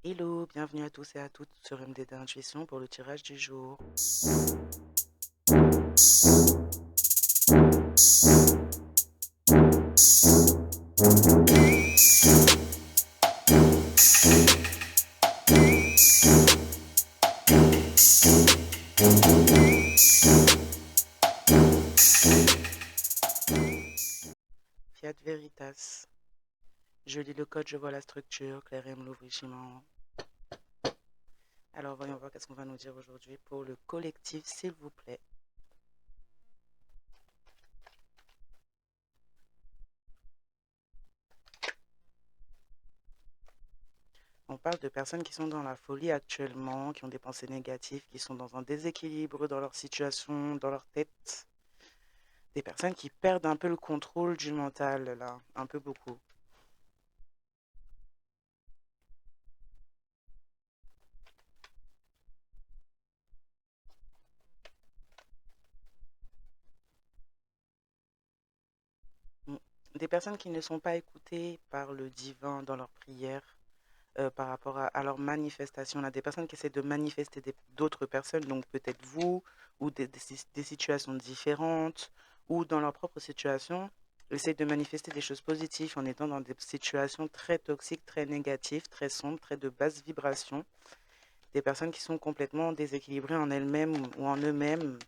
Hello, bienvenue à tous et à toutes sur MDD Intuition pour le tirage du jour. Fiat Veritas. Je lis le code, je vois la structure. Claire aime l'ouvrichiment. Alors voyons voir qu'est-ce qu'on va nous dire aujourd'hui pour le collectif, s'il vous plaît. On parle de personnes qui sont dans la folie actuellement, qui ont des pensées négatives, qui sont dans un déséquilibre dans leur situation, dans leur tête. Des personnes qui perdent un peu le contrôle du mental, là, un peu beaucoup. Mm. Des personnes qui ne sont pas écoutées par le divin dans leurs prières, par rapport à leur manifestation. On a des personnes qui essaient de manifester d'autres personnes, donc peut-être vous, ou des situations différentes, ou dans leur propre situation, essaient de manifester des choses positives en étant dans des situations très toxiques, très négatives, très sombres, très de basse vibration. Des personnes qui sont complètement déséquilibrées en elles-mêmes ou en eux-mêmes,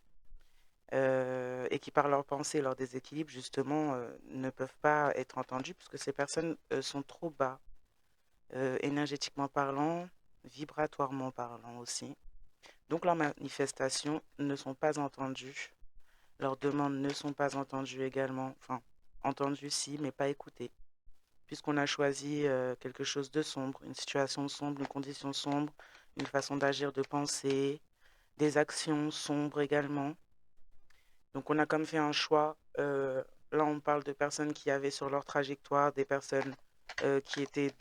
et qui par leurs pensées, leur déséquilibre, justement, ne peuvent pas être entendues puisque ces personnes sont trop bas, énergétiquement parlant, vibratoirement parlant aussi. Donc leurs manifestations ne sont pas entendues, leurs demandes ne sont pas entendues également, enfin entendues si, mais pas écoutées, puisqu'on a choisi quelque chose de sombre, une situation sombre, une condition sombre, une façon d'agir, de penser, des actions sombres également. Donc on a comme fait un choix. Là, on parle de personnes qui avaient sur leur trajectoire des personnes qui étaient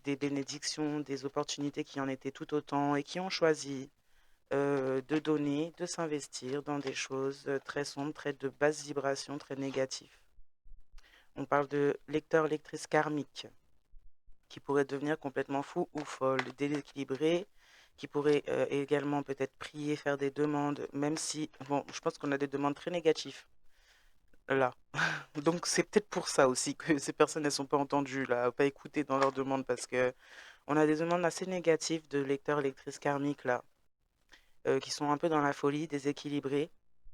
des bénédictions, des opportunités qui en étaient tout autant et qui ont choisi de donner, de s'investir dans des choses très sombres, très de basse vibration, très négatives. On parle de lecteur, lectrice karmique qui pourrait devenir complètement fou ou folle, déséquilibré, qui pourrait également peut-être prier, faire des demandes, même si, bon, je pense qu'on a des demandes très négatives là. Donc c'est peut-être pour ça aussi que ces personnes ne sont pas entendues là, pas écoutées dans leurs demandes parce que on a des demandes assez négatives de lecteurs, lectrices karmiques là, qui sont un peu dans la folie, déséquilibrés,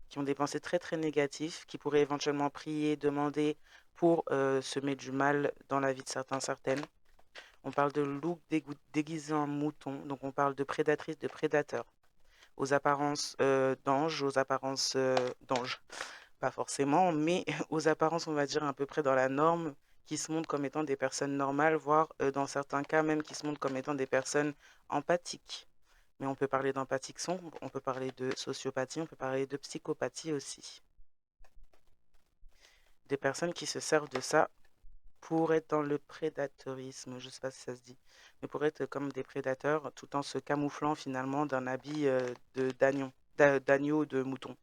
qui ont des pensées très très négatives, qui pourraient éventuellement prier, demander pour semer du mal dans la vie de certains, certaines. On parle de loup déguisé en mouton, donc on parle de prédatrice, de prédateur, aux apparences d'anges, aux apparences d'anges, pas forcément, mais aux apparences, on va dire, à peu près dans la norme, qui se montrent comme étant des personnes normales, voire dans certains cas même qui se montrent comme étant des personnes empathiques. Mais on peut parler d'empathique sombre, on peut parler de sociopathie, on peut parler de psychopathie aussi. Des personnes qui se servent de ça pour être dans le prédatorisme, je ne sais pas si ça se dit, mais pour être comme des prédateurs tout en se camouflant finalement d'un habit d'agneau, de mouton.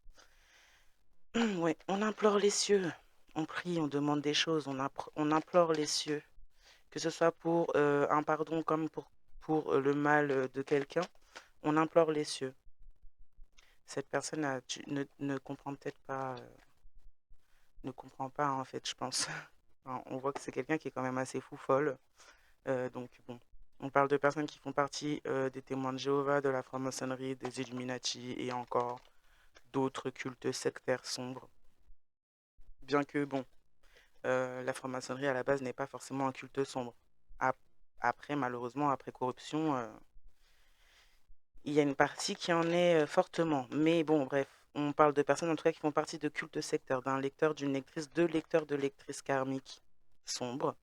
Ouais, on implore les cieux, on prie, on demande des choses, on implore les cieux, que ce soit pour un pardon comme pour le mal de quelqu'un, on implore les cieux. Cette personne ne comprend peut-être pas, ne comprend pas en fait, je pense. On voit que c'est quelqu'un qui est quand même assez fou folle. Donc bon, on parle de personnes qui font partie des témoins de Jéhovah, de la franc-maçonnerie, des Illuminati et encore d'autres cultes sectaires sombres. Bien que bon, la franc-maçonnerie à la base n'est pas forcément un culte sombre. Après, malheureusement, après corruption, il y a une partie qui en est fortement. Mais bon, bref, on parle de personnes en tout cas qui font partie de cultes sectaires, d'un lecteur, d'une lectrice, deux lecteurs, de lectrices karmiques sombres,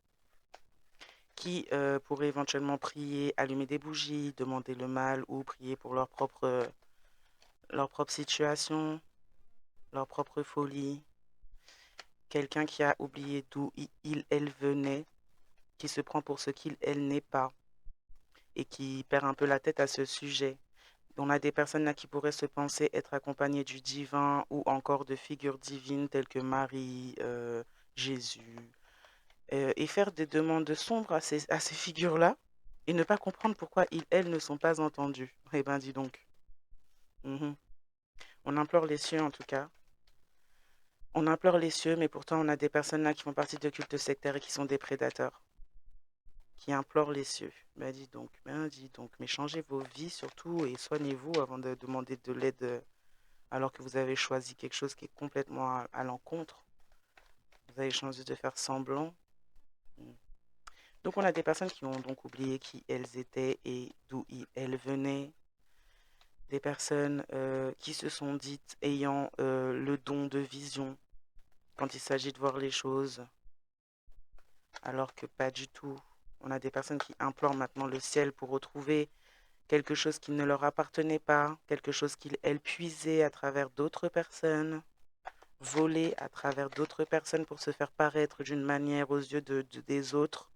qui pourraient éventuellement prier, allumer des bougies, demander le mal ou prier pour leur propre situation, leur propre folie. Quelqu'un qui a oublié d'où elle venait, qui se prend pour ce qu'il, elle n'est pas et qui perd un peu la tête à ce sujet. On a des personnes là qui pourraient se penser être accompagnées du divin ou encore de figures divines telles que Marie, Jésus, et faire des demandes sombres à ces figures-là et ne pas comprendre pourquoi elles ne sont pas entendues. Eh ben, dis donc. Mhm. On implore les cieux, en tout cas. On implore les cieux, mais pourtant, on a des personnes là qui font partie de cultes sectaires et qui sont des prédateurs, qui implorent les cieux. Ben, dis donc. Mais changez vos vies surtout et soignez-vous avant de demander de l'aide alors que vous avez choisi quelque chose qui est complètement à l'encontre. Vous avez choisi de faire semblant. Mm. Donc, on a des personnes qui ont donc oublié qui elles étaient et d'où elles venaient. Des personnes qui se sont dites ayant le don de vision quand il s'agit de voir les choses, alors que pas du tout. On a des personnes qui implorent maintenant le ciel pour retrouver quelque chose qui ne leur appartenait pas, quelque chose qu'elles puisaient à travers d'autres personnes, volé à travers d'autres personnes pour se faire paraître d'une manière aux yeux des autres,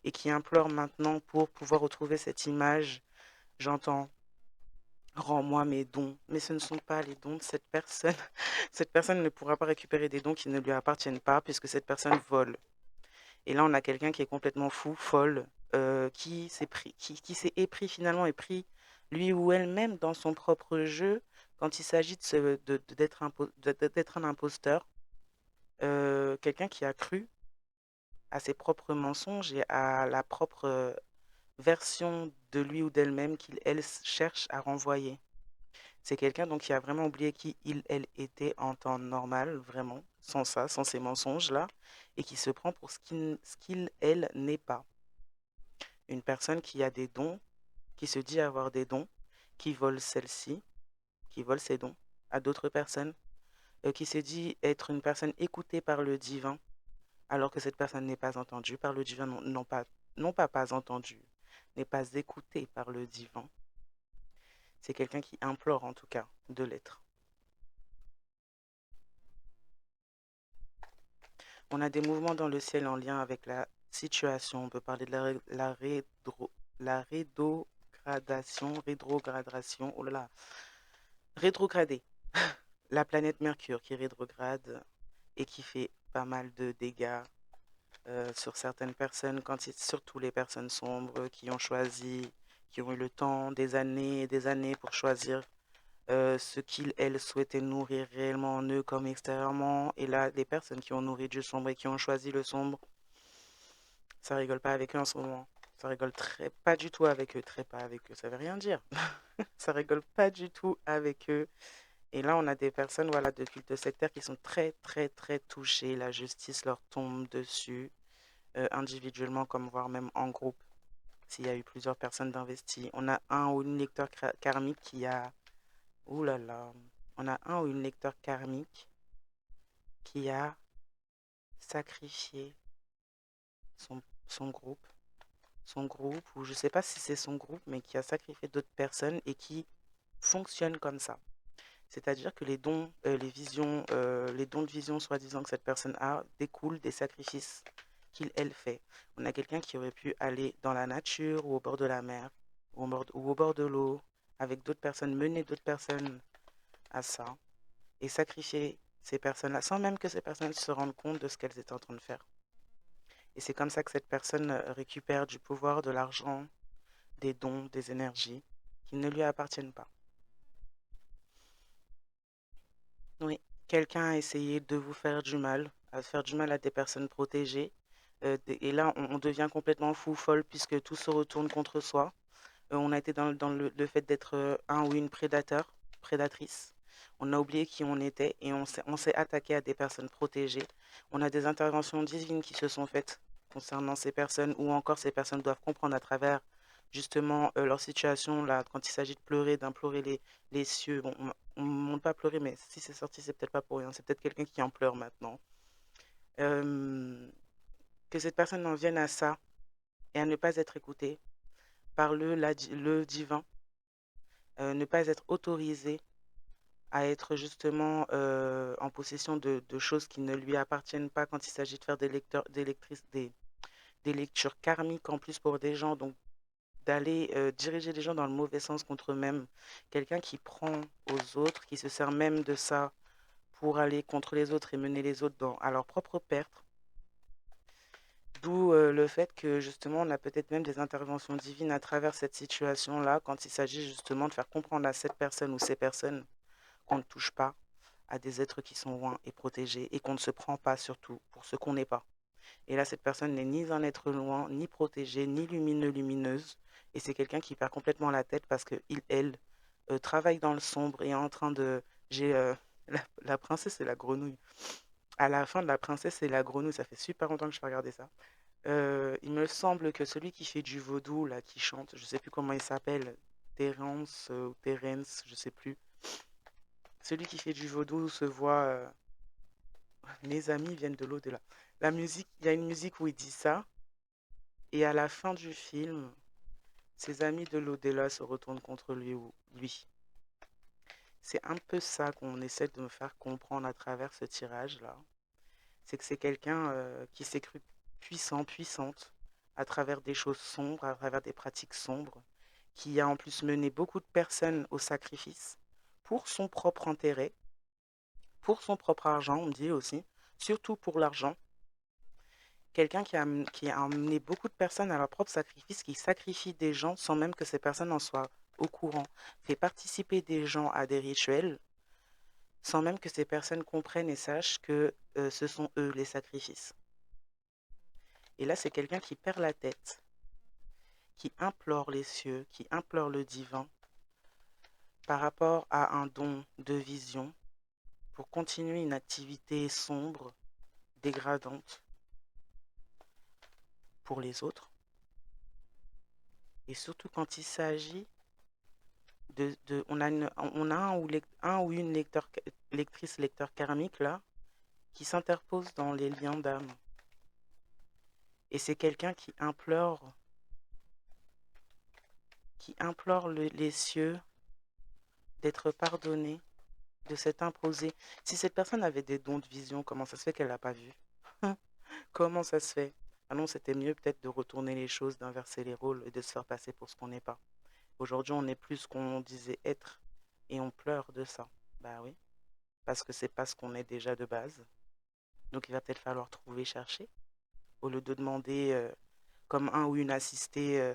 et qui implorent maintenant pour pouvoir retrouver cette image. J'entends: rends-moi mes dons. Mais ce ne sont pas les dons de cette personne. Cette personne ne pourra pas récupérer des dons qui ne lui appartiennent pas puisque cette personne vole. Et là, on a quelqu'un qui est complètement fou, folle, qui s'est épris finalement, épris lui ou elle-même dans son propre jeu quand il s'agit d'être un imposteur. Quelqu'un qui a cru à ses propres mensonges et à la propre version de lui ou d'elle-même elle cherche à renvoyer. C'est quelqu'un donc qui a vraiment oublié qui elle était en temps normal, vraiment, sans ça, sans ces mensonges-là, et qui se prend pour elle n'est pas. Une personne qui a des dons, qui se dit avoir des dons, qui vole celle-ci, qui vole ses dons à d'autres personnes, qui se dit être une personne écoutée par le divin, alors que cette personne n'est pas entendue par le divin, non pas entendue, n'est pas écoutée par le divin. C'est quelqu'un qui implore en tout cas de l'être. On a des mouvements dans le ciel en lien avec la situation. On peut parler de la rétrogradation, oh là là, rétrogradée. La planète Mercure qui rétrograde et qui fait pas mal de dégâts sur certaines personnes, surtout les personnes sombres qui ont choisi, qui ont eu le temps, des années et des années pour choisir ce elles souhaitaient nourrir réellement en eux comme extérieurement. Et là, les personnes qui ont nourri du sombre et qui ont choisi le sombre, ça rigole pas avec eux en ce moment. Ça rigole pas du tout avec eux, très pas avec eux, ça veut rien dire. Ça rigole pas du tout avec eux. Et là, on a des personnes voilà, de culte sectaire qui sont très, très, très touchées. La justice leur tombe dessus, individuellement comme voire même en groupe, s'il y a eu plusieurs personnes d'investies. On a un ou une lecteur karmique qui a... Ouh là là. On a un ou une lecteur karmique qui a sacrifié son groupe. Son groupe, ou je ne sais pas si c'est son groupe, mais qui a sacrifié d'autres personnes et qui fonctionne comme ça. C'est-à-dire que les dons de vision soi-disant que cette personne a découlent des sacrifices elle fait. On a quelqu'un qui aurait pu aller dans la nature ou au bord de la mer ou au bord de l'eau avec d'autres personnes, mener d'autres personnes à ça et sacrifier ces personnes-là sans même que ces personnes se rendent compte de ce qu'elles étaient en train de faire. Et c'est comme ça que cette personne récupère du pouvoir, de l'argent, des dons, des énergies qui ne lui appartiennent pas. Oui, quelqu'un a essayé de vous faire du mal, à faire du mal à des personnes protégées. Et là, on devient complètement fou, folle, puisque tout se retourne contre soi. On a été dans le fait d'être un ou une prédatrice. On a oublié qui on était et on s'est attaqué à des personnes protégées. On a des interventions divines qui se sont faites concernant ces personnes, ou encore ces personnes doivent comprendre à travers justement leur situation, là, quand il s'agit de pleurer, d'implorer les cieux. Bon, on ne monte pas à pleurer, mais si c'est sorti, c'est peut-être pas pour rien. C'est peut-être quelqu'un qui en pleure maintenant. Euh, que cette personne en vienne à ça et à ne pas être écoutée par le divin, ne pas être autorisé à être justement en possession de choses qui ne lui appartiennent pas quand il s'agit de faire des lectures karmiques en plus pour des gens, donc d'aller diriger les gens dans le mauvais sens contre eux-mêmes. Quelqu'un qui prend aux autres, qui se sert même de ça pour aller contre les autres et mener les autres à leur propre perte. D'où le fait que justement on a peut-être même des interventions divines à travers cette situation-là, quand il s'agit justement de faire comprendre à cette personne ou ces personnes qu'on ne touche pas à des êtres qui sont loin et protégés et qu'on ne se prend pas surtout pour ce qu'on n'est pas. Et là, cette personne n'est ni un être loin, ni protégé, ni lumineux, lumineuse. Et c'est quelqu'un qui perd complètement la tête parce que il, elle, travaille dans le sombre et est en train de... J'ai la princesse et la grenouille. À la fin de la princesse et la grenouille, ça fait super longtemps que je peux regarder ça. Il me semble que celui qui fait du vaudou, là, qui chante, je sais plus comment il s'appelle, Terence ou Terence, je sais plus. Celui qui fait du vaudou se voit, mes amis viennent de l'au-delà. La musique, il y a une musique où il dit ça, et à la fin du film, ses amis de l'au-delà se retournent contre lui ou lui. C'est un peu ça qu'on essaie de me faire comprendre à travers ce tirage-là. C'est que c'est quelqu'un qui s'est cru puissant, puissante, à travers des choses sombres, à travers des pratiques sombres, qui a en plus mené beaucoup de personnes au sacrifice pour son propre intérêt, pour son propre argent, on me dit aussi, surtout pour l'argent. Quelqu'un qui a amené beaucoup de personnes à leur propre sacrifice, qui sacrifie des gens sans même que ces personnes en soient au courant, fait participer des gens à des rituels sans même que ces personnes comprennent et sachent que ce sont eux les sacrifices. Et là, c'est quelqu'un qui perd la tête, qui implore les cieux, qui implore le divin par rapport à un don de vision pour continuer une activité sombre, dégradante pour les autres. Et surtout quand il s'agit on a, on a un ou une lectrice, lecteur karmique là, qui s'interpose dans les liens d'âme. Et c'est quelqu'un qui implore les cieux d'être pardonné, de s'être imposé. Si cette personne avait des dons de vision, comment ça se fait qu'elle l'a pas vu? Comment ça se fait? Ah non, c'était mieux peut-être de retourner les choses, d'inverser les rôles et de se faire passer pour ce qu'on n'est pas. Aujourd'hui, on n'est plus ce qu'on disait être et on pleure de ça. Bah oui, parce que c'est pas ce qu'on est déjà de base. Donc il va peut-être falloir trouver, chercher, au lieu de demander comme un ou une assistée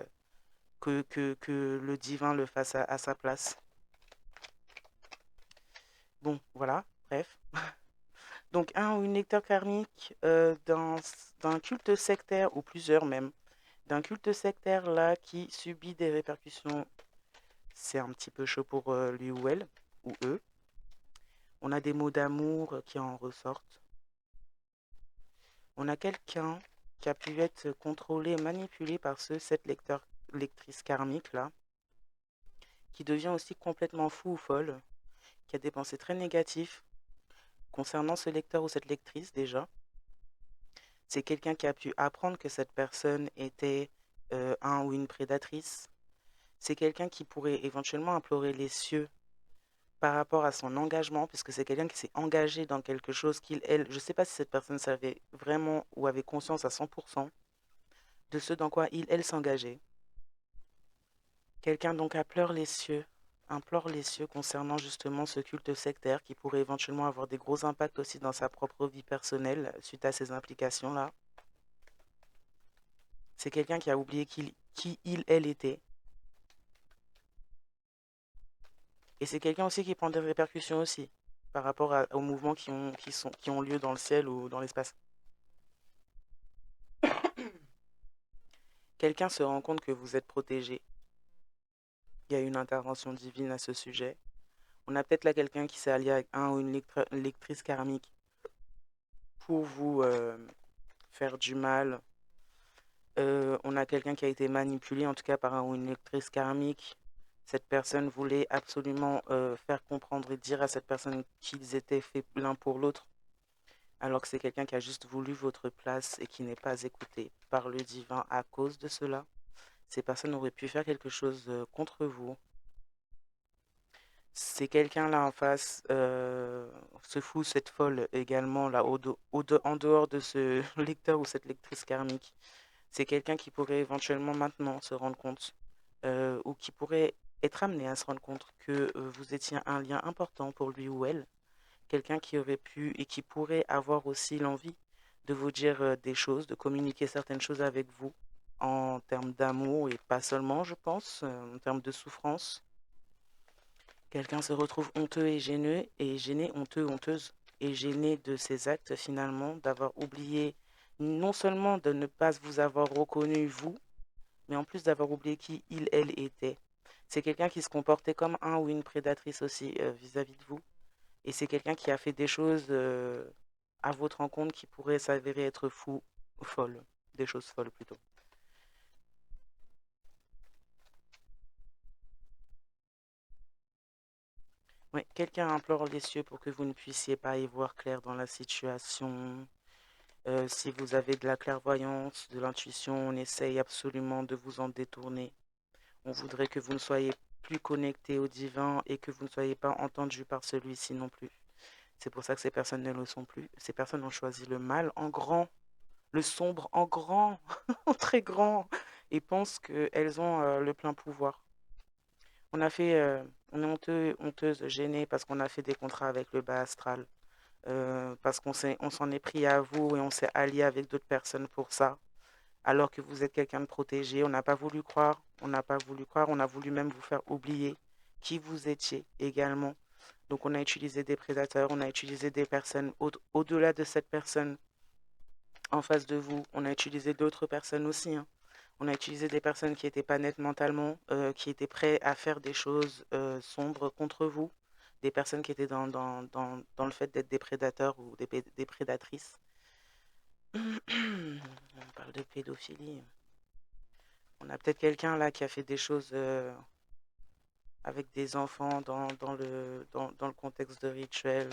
que le divin le fasse à sa place. Bon, voilà, bref. Donc un ou une lecteur karmique d'un culte sectaire, ou plusieurs même, d'un culte sectaire là qui subit des répercussions, c'est un petit peu chaud pour lui ou elle, ou eux. On a des mots d'amour qui en ressortent. On a quelqu'un qui a pu être contrôlé, manipulé par cette lectrice karmique là, qui devient aussi complètement fou ou folle, qui a des pensées très négatives concernant ce lecteur ou cette lectrice déjà. C'est quelqu'un qui a pu apprendre que cette personne était un ou une prédatrice. C'est quelqu'un qui pourrait éventuellement implorer les cieux par rapport à son engagement, puisque c'est quelqu'un qui s'est engagé dans quelque chose qu'il, elle, je ne sais pas si cette personne savait vraiment ou avait conscience à 100% de ce dans quoi il, elle s'engageait. Quelqu'un donc implore les cieux concernant justement ce culte sectaire qui pourrait éventuellement avoir des gros impacts aussi dans sa propre vie personnelle suite à ces implications-là. C'est quelqu'un qui a oublié qui il, elle était. Et c'est quelqu'un aussi qui prend des répercussions aussi par rapport aux mouvements qui ont lieu dans le ciel ou dans l'espace. Quelqu'un se rend compte que vous êtes protégé. Il y a une intervention divine à ce sujet. On a peut-être là quelqu'un qui s'est allié avec un ou une lectrice karmique pour vous faire du mal. On a quelqu'un qui a été manipulé, en tout cas par un ou une lectrice karmique. Cette personne voulait absolument faire comprendre et dire à cette personne qu'ils étaient faits l'un pour l'autre, alors que c'est quelqu'un qui a juste voulu votre place et qui n'est pas écouté par le divin à cause de cela. Ces personnes auraient pu faire quelque chose contre vous. C'est quelqu'un là en face, ce fou, cette folle également là, en dehors de ce lecteur ou cette lectrice karmique. C'est quelqu'un qui pourrait éventuellement maintenant se rendre compte ou qui pourrait être amené à se rendre compte que vous étiez un lien important pour lui ou elle. Quelqu'un qui aurait pu et qui pourrait avoir aussi l'envie de vous dire des choses, de communiquer certaines choses avec vous en termes d'amour et pas seulement, je pense, en termes de souffrance. Quelqu'un se retrouve honteux et gêné, honteux, honteuse, et gêné de ses actes finalement, d'avoir oublié non seulement de ne pas vous avoir reconnu vous, mais en plus d'avoir oublié qui il, elle était. C'est quelqu'un qui se comportait comme un ou une prédatrice aussi vis-à-vis de vous. Et c'est quelqu'un qui a fait des choses à votre rencontre qui pourraient s'avérer être fous ou folles. Des choses folles plutôt. Oui, quelqu'un implore les cieux pour que vous ne puissiez pas y voir clair dans la situation. Si vous avez de la clairvoyance, de l'intuition, on essaye absolument de vous en détourner. On voudrait que vous ne soyez plus connecté au divin et que vous ne soyez pas entendu par celui-ci non plus. C'est pour ça que ces personnes ne le sont plus. Ces personnes ont choisi le mal en grand, le sombre en grand, en très grand, et pensent qu'elles ont le plein pouvoir. On a fait, on est honteux, honteuse, gênée parce qu'on a fait des contrats avec le bas astral, parce on s'en est pris à vous et on s'est allié avec d'autres personnes pour ça, alors que vous êtes quelqu'un de protégé. On n'a pas voulu croire, on n'a pas voulu croire, on a voulu même vous faire oublier qui vous étiez également. Donc on a utilisé des prédateurs, on a utilisé des personnes au-delà de cette personne en face de vous. On a utilisé d'autres personnes aussi, hein. On a utilisé des personnes qui n'étaient pas nettes mentalement, qui étaient prêtes à faire des choses sombres contre vous. Des personnes qui étaient dans le fait d'être des prédateurs ou des prédatrices. On parle de pédophilie. On a peut-être quelqu'un là qui a fait des choses avec des enfants dans le contexte de rituel.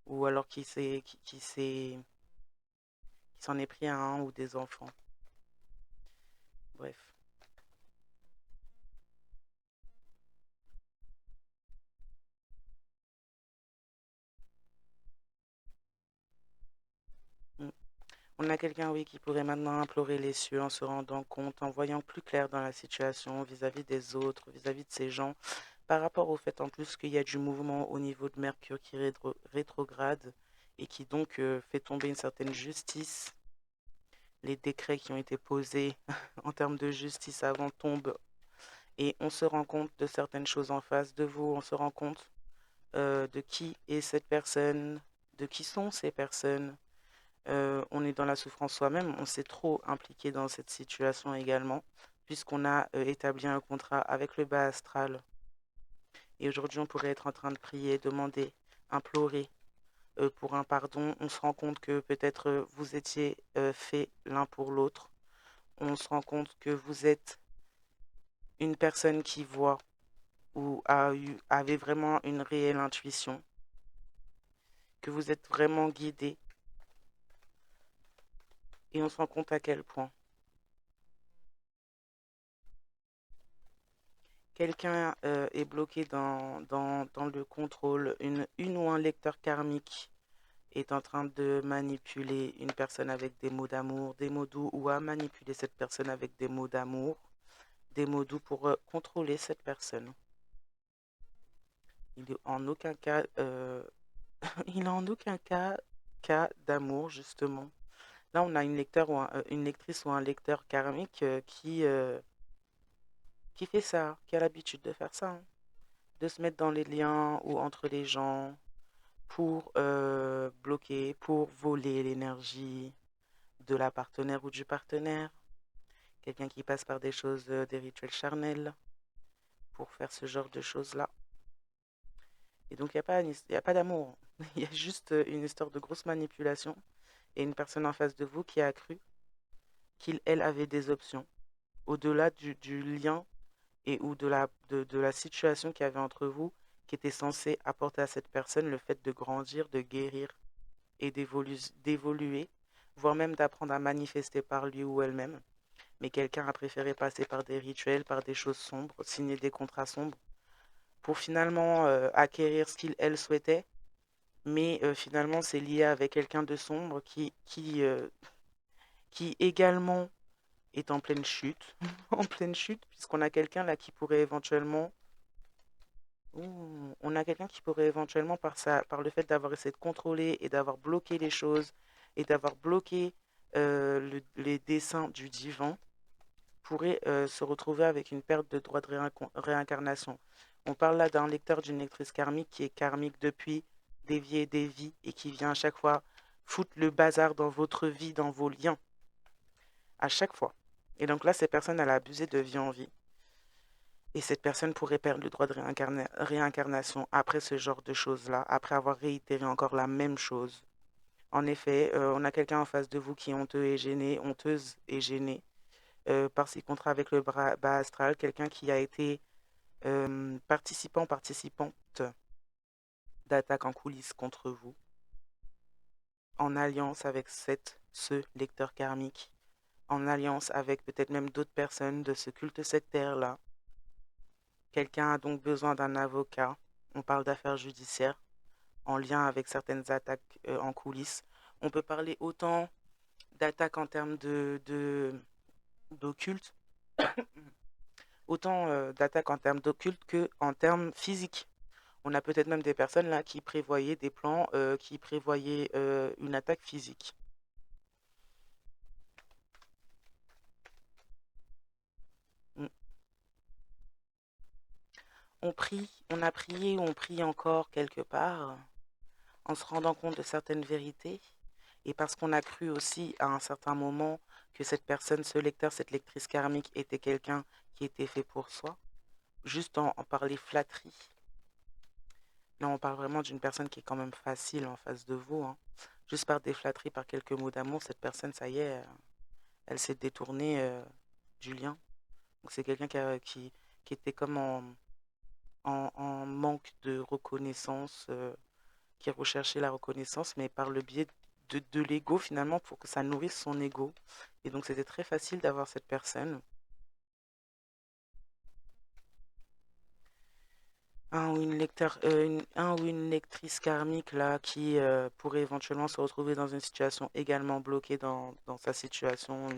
Ou alors qui s'en est pris à un ou des enfants. Bref. Mm. On a quelqu'un, oui, qui pourrait maintenant implorer les cieux en se rendant compte, en voyant plus clair dans la situation vis-à-vis des autres, vis-à-vis de ces gens, par rapport au fait en plus qu'il y a du mouvement au niveau de Mercure qui rétrograde et qui donc fait tomber une certaine justice. Les décrets qui ont été posés en termes de justice avant tombent et on se rend compte de certaines choses en face de vous, on se rend compte de qui est cette personne, de qui sont ces personnes. On est dans la souffrance soi-même, on s'est trop impliqué dans cette situation également, puisqu'on a établi un contrat avec le bas astral. Et aujourd'hui, on pourrait être en train de prier, demander, implorer pour un pardon. On se rend compte que peut-être vous étiez fait l'un pour l'autre. On se rend compte que vous êtes une personne qui voit ou avait vraiment une réelle intuition, que vous êtes vraiment guidé. Et on se rend compte à quel point quelqu'un est bloqué dans le contrôle, une ou un lecteur karmique est en train de manipuler une personne avec des mots d'amour, des mots doux, ou a manipulé cette personne avec des mots d'amour, des mots doux pour contrôler cette personne. Il est en aucun cas, il est en aucun cas d'amour justement. Là, on a une lectrice ou un lecteur karmique qui fait ça, qui a l'habitude de faire ça, hein. De se mettre dans les liens ou entre les gens pour bloquer, pour voler l'énergie de la partenaire ou du partenaire. Quelqu'un qui passe par des choses, des rituels charnels pour faire ce genre de choses-là. Et donc, il y a pas d'amour. Il y a juste une histoire de grosse manipulation et une personne en face de vous qui a cru qu'il, elle, avait des options au-delà du lien et ou de la situation qu'il y avait entre vous qui était censée apporter à cette personne le fait de grandir, de guérir et d'évoluer, voire même d'apprendre à manifester par lui ou elle-même. Mais quelqu'un a préféré passer par des rituels, par des choses sombres, signer des contrats sombres, pour finalement acquérir ce qu'il, elle souhaitait. Mais finalement, c'est lié avec quelqu'un de sombre qui également est en pleine chute, en pleine chute, puisqu'on a quelqu'un là qui pourrait éventuellement, on a quelqu'un qui pourrait éventuellement par le fait d'avoir essayé de contrôler et d'avoir bloqué les choses, et d'avoir bloqué les dessins du divan pourrait se retrouver avec une perte de droit de réincarnation. On parle là d'un lecteur, d'une lectrice karmique qui est karmique depuis des vies et des vies et qui vient à chaque fois foutre le bazar dans votre vie, dans vos liens, à chaque fois. Et donc là, cette personne, elle a abusé de vie en vie. Et cette personne pourrait perdre le droit de réincarnation après ce genre de choses-là, après avoir réitéré encore la même chose. En effet, on a quelqu'un en face de vous qui est honteux et gêné, honteuse et gênée par ses contrats avec le bas astral, quelqu'un qui a été participante d'attaques en coulisses contre vous, en alliance avec ce lecteur karmique, en alliance avec peut-être même d'autres personnes de ce culte sectaire-là. Quelqu'un a donc besoin d'un avocat. On parle d'affaires judiciaires en lien avec certaines attaques en coulisses. On peut parler autant d'attaques en termes d'occulte, autant d'attaques en termes d'occulte que en termes physiques. On a peut-être même des personnes là qui prévoyaient des plans, qui prévoyaient une attaque physique. Mm. On prie, on a prié, on prie encore quelque part, en se rendant compte de certaines vérités, et parce qu'on a cru aussi à un certain moment que cette personne, ce lecteur, cette lectrice karmique était quelqu'un qui était fait pour soi, juste en parler flatterie. Là, on parle vraiment d'une personne qui est quand même facile en face de vous, hein. Juste par des flatteries, par quelques mots d'amour, cette personne, ça y est, elle s'est détournée du lien. Donc c'est quelqu'un qui était comme en manque de reconnaissance, qui recherchait la reconnaissance, mais par le biais de l'ego finalement pour que ça nourrisse son ego. Et donc c'était très facile d'avoir cette personne. Un ou une lectrice karmique là qui pourrait éventuellement se retrouver dans une situation également bloquée dans sa situation,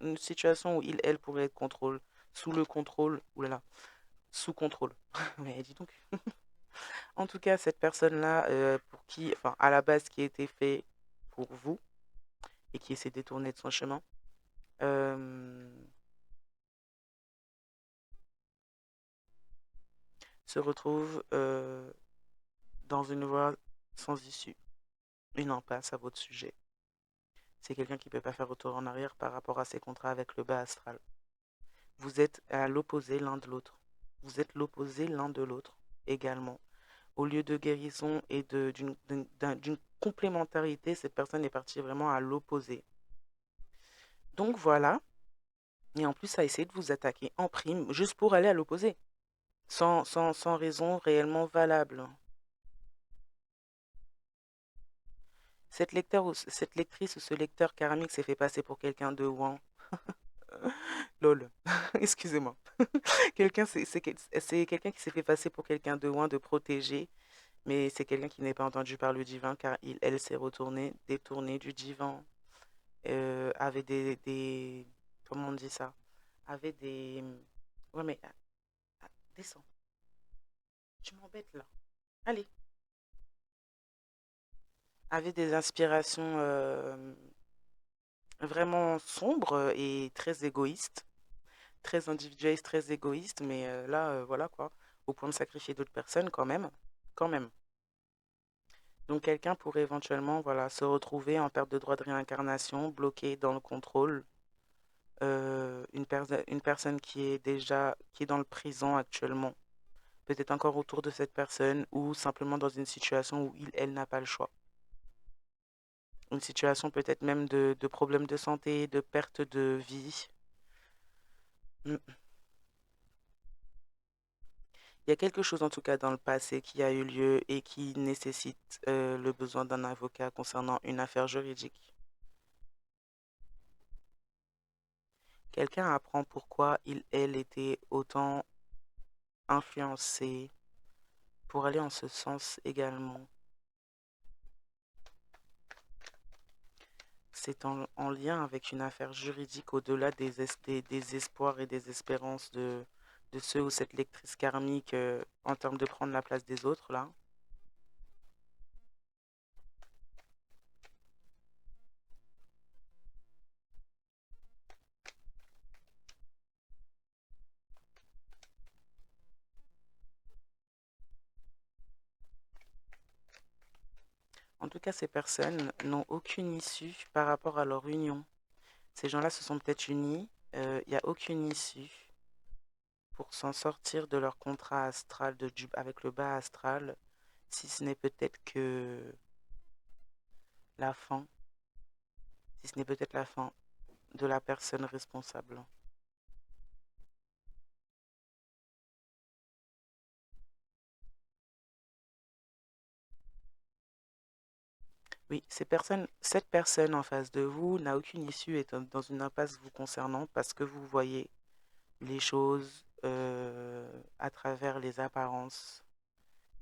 une situation où elle pourrait être sous le contrôle, oulala, sous contrôle. Mais dis donc. En tout cas, cette personne-là, pour qui, enfin, à la base, qui a été fait pour vous et qui s'est détourné de son chemin, euh, se retrouve dans une voie sans issue, une impasse à votre sujet. C'est quelqu'un qui ne peut pas faire retour en arrière par rapport à ses contrats avec le bas astral. Vous êtes à l'opposé l'un de l'autre. Vous êtes l'opposé l'un de l'autre également. Au lieu de guérison et d'une complémentarité, cette personne est partie vraiment à l'opposé. Donc voilà. Et en plus, a essayé de vous attaquer en prime, juste pour aller à l'opposé, sans raison réellement valable. Cette lectrice ou ce lecteur karmique s'est fait passer pour quelqu'un de ouin. Lol. Excusez-moi. C'est quelqu'un qui s'est fait passer pour quelqu'un de ouin, de protégé, mais c'est quelqu'un qui n'est pas entendu par le divin car elle s'est retournée, détournée du divin, avait comment on dit ça? Avait des... Ouais, mais descends, tu m'embêtes là. Allez. Avait des inspirations vraiment sombres et très égoïstes, très individualistes, très égoïstes, mais là, voilà quoi, au point de sacrifier d'autres personnes quand même, quand même. Donc quelqu'un pourrait éventuellement, voilà, se retrouver en perte de droit de réincarnation, bloqué dans le contrôle, une personne qui est dans le prison actuellement, peut-être encore autour de cette personne ou simplement dans une situation où elle n'a pas le choix. Une situation peut-être même de problèmes de santé, de perte de vie. Mm. Il y a quelque chose en tout cas dans le passé qui a eu lieu et qui nécessite le besoin d'un avocat concernant une affaire juridique. Quelqu'un apprend pourquoi elle était autant influencée pour aller en ce sens également. C'est en lien avec une affaire juridique au-delà des espoirs et des espérances de ceux ou cette lectrice karmique en termes de prendre la place des autres là. En tout cas, ces personnes n'ont aucune issue par rapport à leur union. Ces gens-là se sont peut-être unis, il n'y a aucune issue pour s'en sortir de leur contrat astral avec le bas astral, si ce n'est peut-être que la fin, si ce n'est peut-être la fin de la personne responsable. Oui, cette personne en face de vous n'a aucune issue et est dans une impasse vous concernant parce que vous voyez les choses à travers les apparences.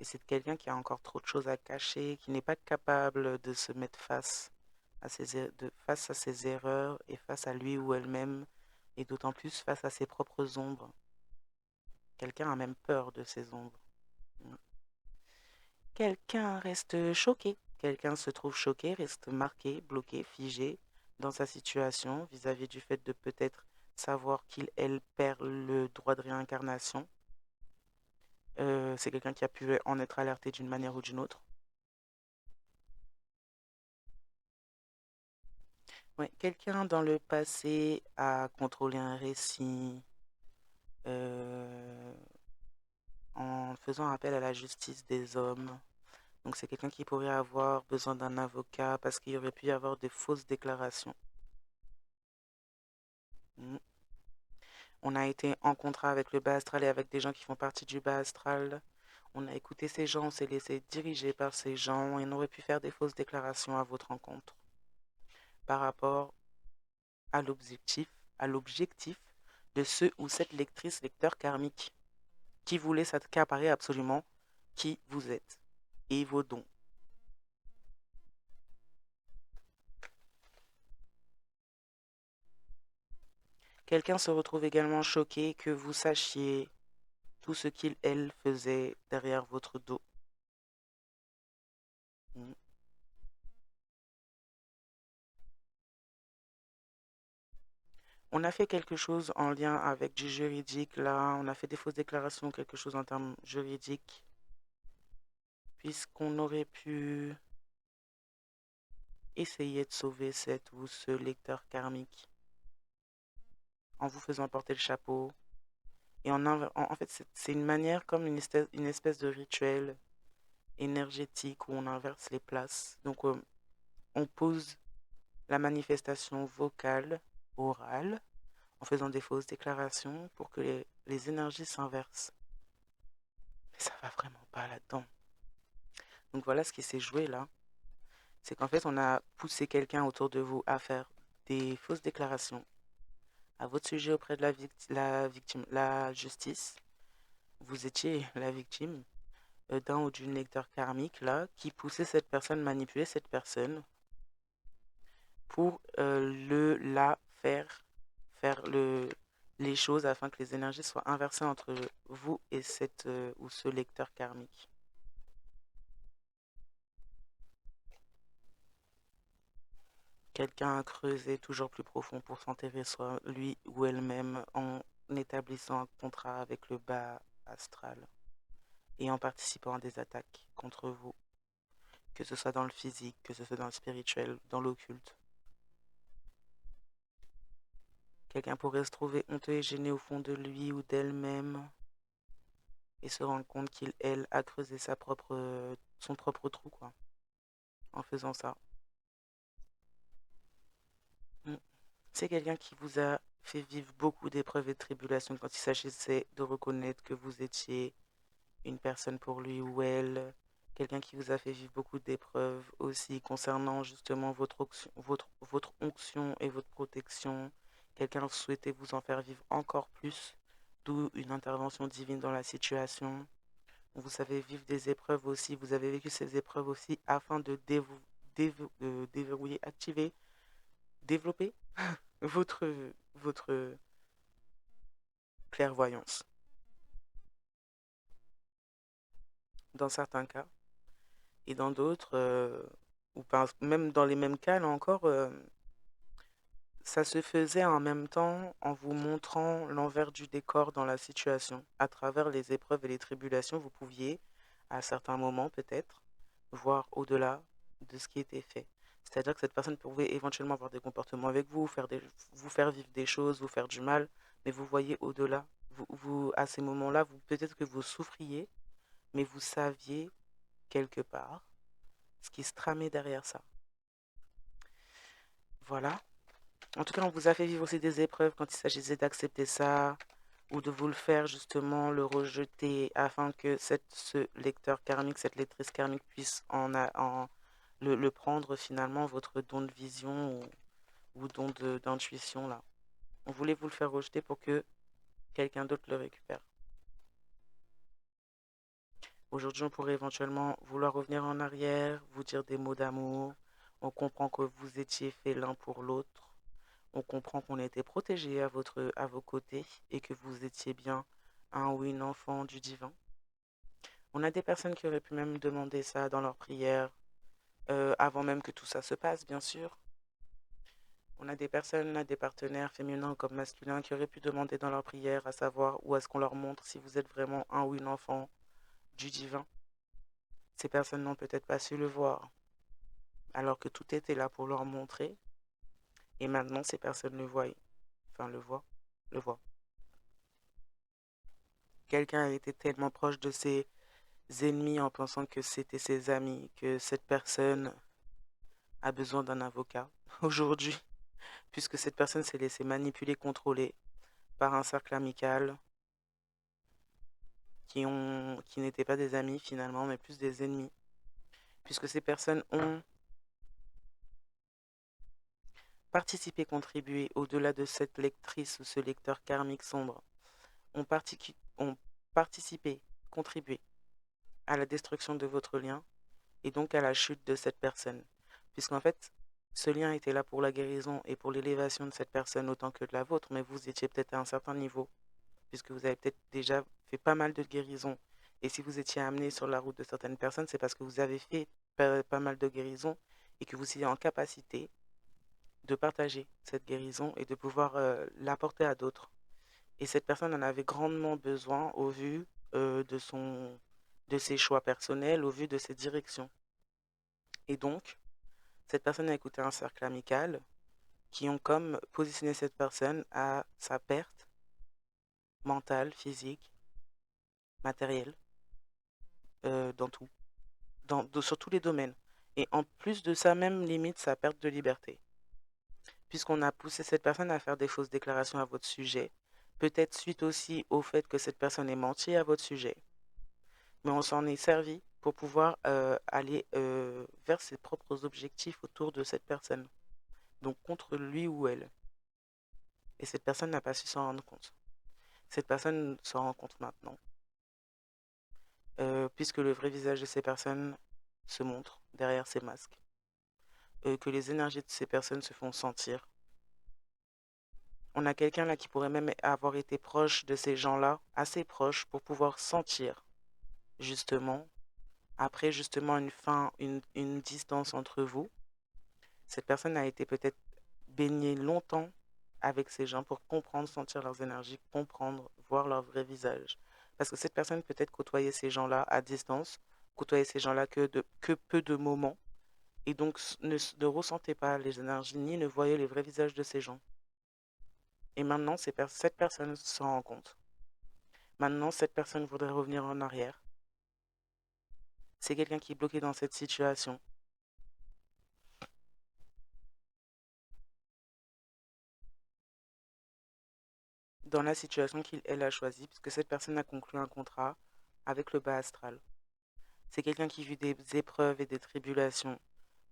Et c'est quelqu'un qui a encore trop de choses à cacher, qui n'est pas capable de se mettre face à ses erreurs et face à lui ou elle-même, et d'autant plus face à ses propres ombres. Quelqu'un a même peur de ses ombres. Mm. Quelqu'un reste choqué. Quelqu'un se trouve choqué, reste marqué, bloqué, figé dans sa situation vis-à-vis du fait de peut-être savoir qu'il perd le droit de réincarnation. C'est quelqu'un qui a pu en être alerté d'une manière ou d'une autre. Ouais, quelqu'un dans le passé a contrôlé un récit euh, en faisant appel à la justice des hommes. Donc c'est quelqu'un qui pourrait avoir besoin d'un avocat parce qu'il y aurait pu y avoir des fausses déclarations. Mm. On a été en contrat avec le bas astral et avec des gens qui font partie du bas astral. On a écouté ces gens, on s'est laissé diriger par ces gens et on aurait pu faire des fausses déclarations à votre rencontre par rapport à l'objectif de ce ou cette lectrice, lecteur karmique qui vous laisse accaparer absolument qui vous êtes et vos dons. Quelqu'un se retrouve également choqué que vous sachiez tout ce qu'il faisait derrière votre dos. Mm. On a fait quelque chose en lien avec du juridique, là, on a fait des fausses déclarations, quelque chose en termes juridiques, puisqu'on aurait pu essayer de sauver cette ou ce lecteur karmique en vous faisant porter le chapeau. Et en fait, c'est une manière comme une espèce de rituel énergétique où on inverse les places. Donc, on pose la manifestation vocale, orale, en faisant des fausses déclarations pour que les énergies s'inversent. Mais ça va vraiment pas là-dedans. Donc voilà ce qui s'est joué là. C'est qu'en fait, on a poussé quelqu'un autour de vous à faire des fausses déclarations à votre sujet auprès de la victime, la justice. Vous étiez la victime d'un ou d'une lecteur karmique là qui poussait cette personne, manipuler cette personne pour la faire les choses afin que les énergies soient inversées entre vous et cette ou ce lecteur karmique. Quelqu'un a creusé toujours plus profond pour s'enterrer soit lui ou elle-même en établissant un contrat avec le bas astral et en participant à des attaques contre vous, que ce soit dans le physique, que ce soit dans le spirituel, dans l'occulte. Quelqu'un pourrait se trouver honteux et gêné au fond de lui ou d'elle-même et se rendre compte qu'il a creusé son propre trou, quoi, en faisant ça. Mm. C'est quelqu'un qui vous a fait vivre beaucoup d'épreuves et de tribulations quand il s'agissait de reconnaître que vous étiez une personne pour lui ou elle. Quelqu'un qui vous a fait vivre beaucoup d'épreuves aussi concernant justement votre onction et votre protection. Quelqu'un souhaitait vous en faire vivre encore plus, d'où une intervention divine dans la situation. Vous savez vivre des épreuves aussi, vous avez vécu ces épreuves aussi afin de déverrouiller, activer, développer votre, votre clairvoyance. Dans certains cas, et dans d'autres, ou même dans les mêmes cas, là encore, ça se faisait en même temps en vous montrant l'envers du décor dans la situation. À travers les épreuves et les tribulations, vous pouviez, à certains moments peut-être, voir au-delà de ce qui était fait. C'est-à-dire que cette personne pouvait éventuellement avoir des comportements avec vous, vous faire vivre des choses, vous faire du mal, mais vous voyez au-delà. À ces moments-là, peut-être que vous souffriez, mais vous saviez quelque part ce qui se tramait derrière ça. Voilà. En tout cas, on vous a fait vivre aussi des épreuves quand il s'agissait d'accepter ça ou de vous le faire justement, le rejeter afin que ce lecteur karmique, cette lectrice karmique puisse le prendre finalement, votre don de vision ou don d'intuition là. On voulait vous le faire rejeter pour que quelqu'un d'autre le récupère. Aujourd'hui, on pourrait éventuellement vouloir revenir en arrière, vous dire des mots d'amour. On comprend que vous étiez faits l'un pour l'autre. On comprend qu'on était protégé à vos côtés et que vous étiez bien un ou une enfant du divin. On a des personnes qui auraient pu même demander ça dans leur prière, avant même que tout ça se passe, bien sûr. On a des personnes, des partenaires féminins comme masculins qui auraient pu demander dans leur prière à savoir où est-ce qu'on leur montre si vous êtes vraiment un ou une enfant du divin. Ces personnes n'ont peut-être pas su le voir, alors que tout était là pour leur montrer. Et maintenant, ces personnes le voient. Enfin, le voient. Quelqu'un a été tellement proche de ses ennemis en pensant que c'était ses amis, que cette personne a besoin d'un avocat aujourd'hui, puisque cette personne s'est laissée manipuler, contrôler par un cercle amical qui n'étaient pas des amis finalement, mais plus des ennemis, puisque ces personnes ont participé, contribué au-delà de cette lectrice ou ce lecteur karmique sombre, ont participé, contribué à la destruction de votre lien et donc à la chute de cette personne. Puisqu'en fait, ce lien était là pour la guérison et pour l'élévation de cette personne autant que de la vôtre, mais vous étiez peut-être à un certain niveau, puisque vous avez peut-être déjà fait pas mal de guérisons. Et si vous étiez amené sur la route de certaines personnes, c'est parce que vous avez fait pas mal de guérisons et que vous étiez en capacité de partager cette guérison et de pouvoir l'apporter à d'autres. Et cette personne en avait grandement besoin au vu de ses choix personnels, au vu de ses directions. Et donc, cette personne a écouté un cercle amical qui ont comme positionné cette personne à sa perte mentale, physique, matérielle, dans tout, sur tous les domaines. Et en plus de ça, même limite sa perte de liberté. Puisqu'on a poussé cette personne à faire des fausses déclarations à votre sujet, peut-être suite aussi au fait que cette personne ait menti à votre sujet. Mais on s'en est servi pour pouvoir aller vers ses propres objectifs autour de cette personne. Donc contre lui ou elle. Et cette personne n'a pas su s'en rendre compte. Cette personne s'en rend compte maintenant, puisque le vrai visage de ces personnes se montre derrière ces masques, que les énergies de ces personnes se font sentir. On a quelqu'un là qui pourrait même avoir été proche de ces gens-là, assez proche pour pouvoir sentir, justement, après justement une distance entre vous, cette personne a été peut-être baignée longtemps avec ces gens pour comprendre, sentir leurs énergies, comprendre, voir leur vrai visage. Parce que cette personne peut-être côtoyait ces gens-là à distance, côtoyait ces gens-là que peu de moments, et donc ne ressentait pas les énergies ni ne voyait les vrais visages de ces gens. Et maintenant, cette personne s'en rend compte. Maintenant, cette personne voudrait revenir en arrière. C'est quelqu'un qui est bloqué dans cette situation. Dans la situation qu'elle a choisie, puisque cette personne a conclu un contrat avec le bas astral. C'est quelqu'un qui vit des épreuves et des tribulations,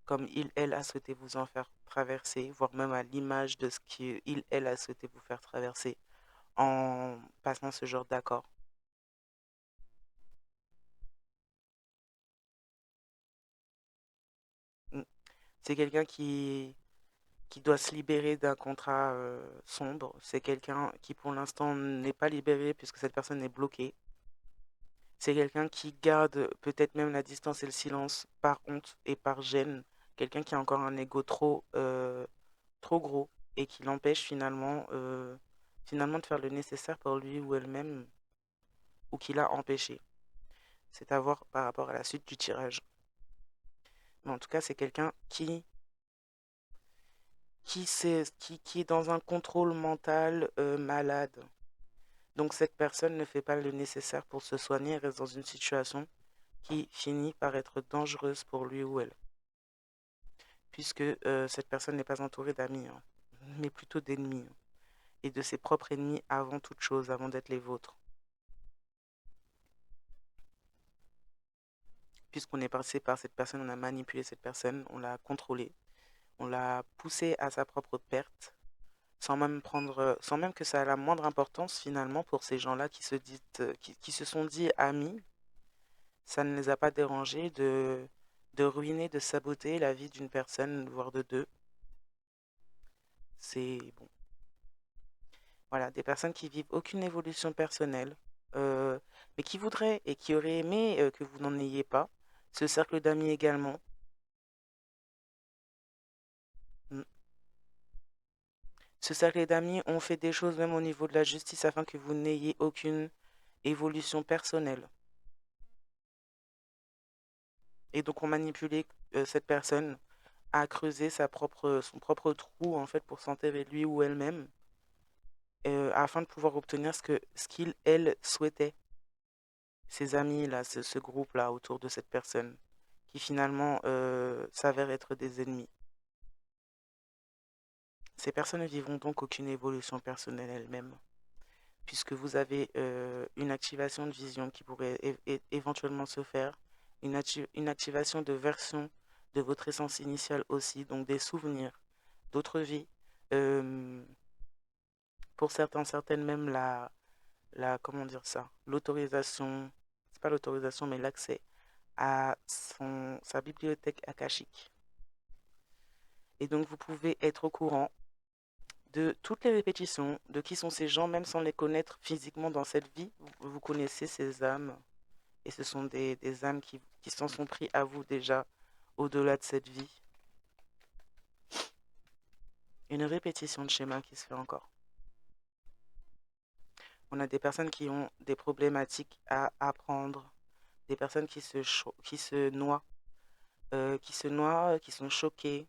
comme elle a souhaité vous en faire traverser, voire même à l'image de ce elle a souhaité vous faire traverser en passant ce genre d'accord. Mm. C'est quelqu'un qui doit se libérer d'un contrat sombre. C'est quelqu'un qui pour l'instant n'est pas libéré puisque cette personne est bloquée. C'est quelqu'un qui garde peut-être même la distance et le silence par honte et par gêne. Quelqu'un qui a encore un ego trop gros et qui l'empêche finalement de faire le nécessaire pour lui ou elle-même ou qui l'a empêché. C'est à voir par rapport à la suite du tirage. Mais en tout cas, c'est quelqu'un qui est dans un contrôle mental malade. Donc cette personne ne fait pas le nécessaire pour se soigner et reste dans une situation qui finit par être dangereuse pour lui ou elle. Puisque cette personne n'est pas entourée d'amis, hein, mais plutôt d'ennemis, hein, et de ses propres ennemis avant toute chose, avant d'être les vôtres. Puisqu'on est passé par cette personne, on a manipulé cette personne, on l'a contrôlée, on l'a poussée à sa propre perte, sans même que ça a la moindre importance finalement pour ces gens-là qui se sont dit amis. Ça ne les a pas dérangés de ruiner, de saboter la vie d'une personne, voire de deux. C'est bon. Voilà, des personnes qui vivent aucune évolution personnelle, euh, mais qui voudraient et qui auraient aimé que vous n'en ayez pas. Ce cercle d'amis également. Mm. Ce cercle d'amis ont fait des choses même au niveau de la justice afin que vous n'ayez aucune évolution personnelle. Et donc on manipulé cette personne à creuser son propre trou en fait pour s'enterrer lui ou elle-même afin de pouvoir obtenir ce qu'il, elle, souhaitait. Ses amis, là, ce groupe-là autour de cette personne, qui finalement s'avère être des ennemis. Ces personnes ne vivront donc aucune évolution personnelle elles-mêmes, puisque vous avez une activation de vision qui pourrait éventuellement se faire, une activation de version de votre essence initiale aussi, donc des souvenirs d'autres vies. Euh, pour certains, certaines même comment dire ça, l'autorisation, c'est pas l'autorisation, mais l'accès à sa bibliothèque akashique. Et donc, vous pouvez être au courant de toutes les répétitions, de qui sont ces gens, même sans les connaître physiquement dans cette vie. Vous connaissez ces âmes, et ce sont des âmes qui s'en sont pris à vous déjà au-delà de cette vie. Une répétition de schéma qui se fait encore. On a des personnes qui ont des problématiques à apprendre, des personnes qui se noient, qui sont choquées,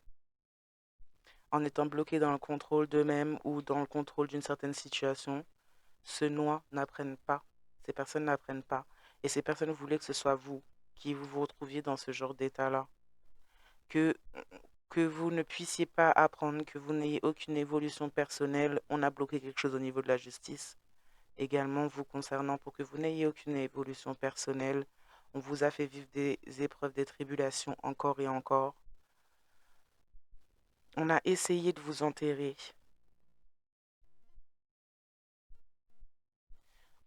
en étant bloqués dans le contrôle d'eux-mêmes ou dans le contrôle d'une certaine situation, se noient, n'apprennent pas. Ces personnes n'apprennent pas. Et ces personnes voulaient que ce soit vous qui vous retrouviez dans ce genre d'état-là. Que, que vous ne puissiez pas apprendre, que vous n'ayez aucune évolution personnelle. On a bloqué quelque chose au niveau de la justice. Également, vous concernant, pour que vous n'ayez aucune évolution personnelle. On vous a fait vivre des épreuves, des tribulations encore et encore. On a essayé de vous enterrer.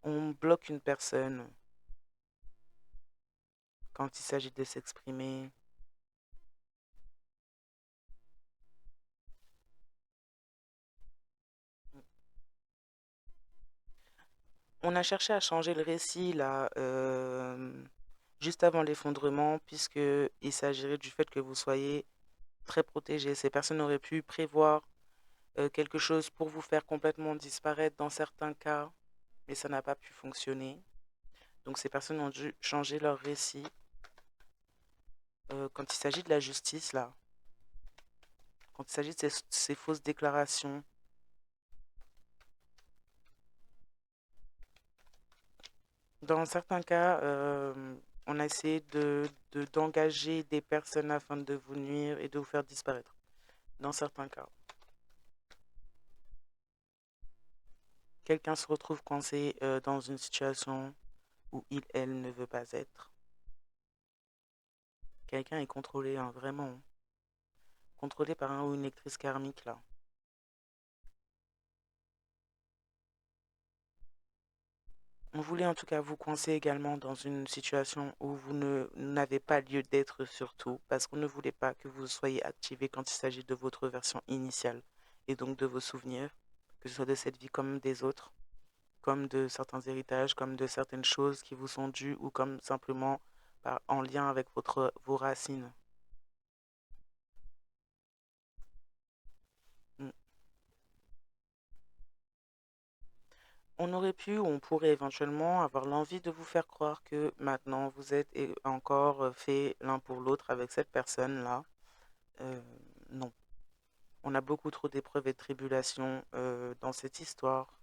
On bloque une personne quand il s'agit de s'exprimer. On a cherché à changer le récit là, juste avant l'effondrement, puisqu'il s'agirait du fait que vous soyez très protégé. Ces personnes auraient pu prévoir quelque chose pour vous faire complètement disparaître dans certains cas, mais ça n'a pas pu fonctionner. Donc ces personnes ont dû changer leur récit. Quand il s'agit de la justice, là, quand il s'agit de ces fausses déclarations, dans certains cas, on a essayé d'engager des personnes afin de vous nuire et de vous faire disparaître. Dans certains cas, quelqu'un se retrouve coincé dans une situation où elle ne veut pas être. Quelqu'un est contrôlé, hein, vraiment. Contrôlé par un ou une lectrice karmique, là. On voulait en tout cas vous coincer également dans une situation où n'avez pas lieu d'être surtout, parce qu'on ne voulait pas que vous soyez activé quand il s'agit de votre version initiale, et donc de vos souvenirs, que ce soit de cette vie comme des autres, comme de certains héritages, comme de certaines choses qui vous sont dues, ou comme simplement en lien avec vos racines. Mm. On aurait pu ou on pourrait éventuellement avoir l'envie de vous faire croire que maintenant vous êtes encore fait l'un pour l'autre avec cette personne-là. Euh, non. On a beaucoup trop d'épreuves et de tribulations dans cette histoire.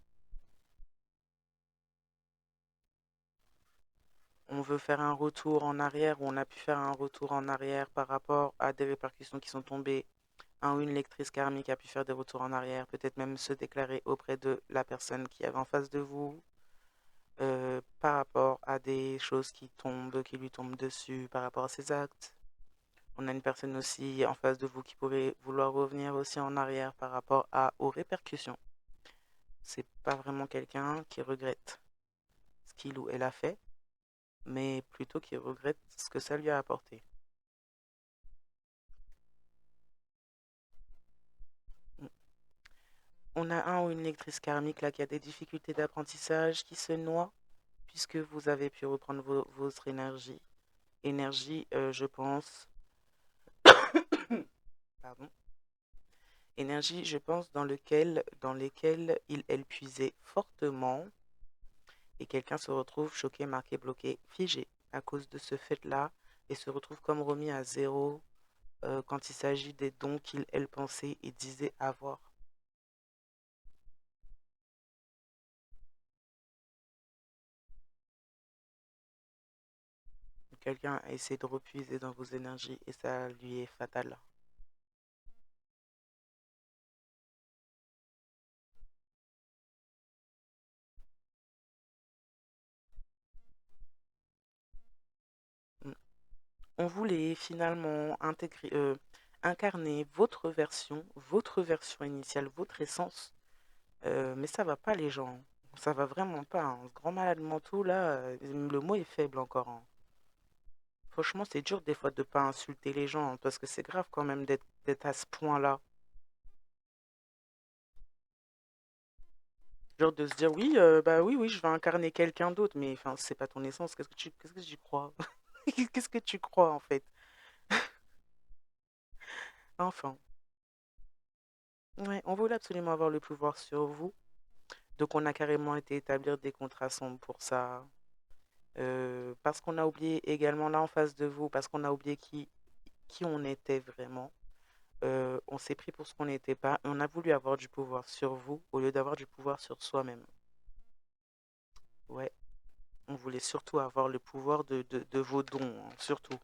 On veut faire un retour en arrière ou on a pu faire un retour en arrière par rapport à des répercussions qui sont tombées. Un ou une lectrice karmique a pu faire des retours en arrière, peut-être même se déclarer auprès de la personne qui avait en face de vous, par rapport à des choses qui tombent, qui lui tombent dessus, par rapport à ses actes. On a une personne aussi en face de vous qui pourrait vouloir revenir aussi en arrière par rapport aux répercussions. C'est pas vraiment quelqu'un qui regrette ce qu'il ou elle a fait, mais plutôt qui regrette ce que ça lui a apporté. On a un ou une lectrice karmique là qui a des difficultés d'apprentissage, qui se noie, puisque vous avez pu reprendre votre énergie. Énergie, je pense, pardon, énergie, je pense, dans lesquelles elle puisait fortement et quelqu'un se retrouve choqué, marqué, bloqué, figé à cause de ce fait-là et se retrouve comme remis à zéro quand il s'agit des dons qu'il, elle pensait et disait avoir. Quelqu'un a essayé de repuiser dans vos énergies et ça lui est fatal. Mm. On voulait finalement incarner votre version initiale, votre essence. Mais ça va pas les gens. Ça va vraiment pas, hein. Ce grand malade mentaux là, le mot est faible encore, hein. Franchement, c'est dur des fois de pas insulter les gens, hein, parce que c'est grave quand même d'être à ce point-là. Genre de se dire oui, bah oui, oui, je vais incarner quelqu'un d'autre, mais enfin, c'est pas ton essence. Qu'est-ce que tu crois? Qu'est-ce que tu crois en fait? Enfin, ouais, on voulait absolument avoir le pouvoir sur vous, donc on a carrément été établir des contrats sombres pour ça. Parce qu'on a oublié également là en face de vous, parce qu'on a oublié qui on était vraiment. On s'est pris pour ce qu'on n'était pas et on a voulu avoir du pouvoir sur vous au lieu d'avoir du pouvoir sur soi-même. Ouais, on voulait surtout avoir le pouvoir de vos dons, hein, surtout.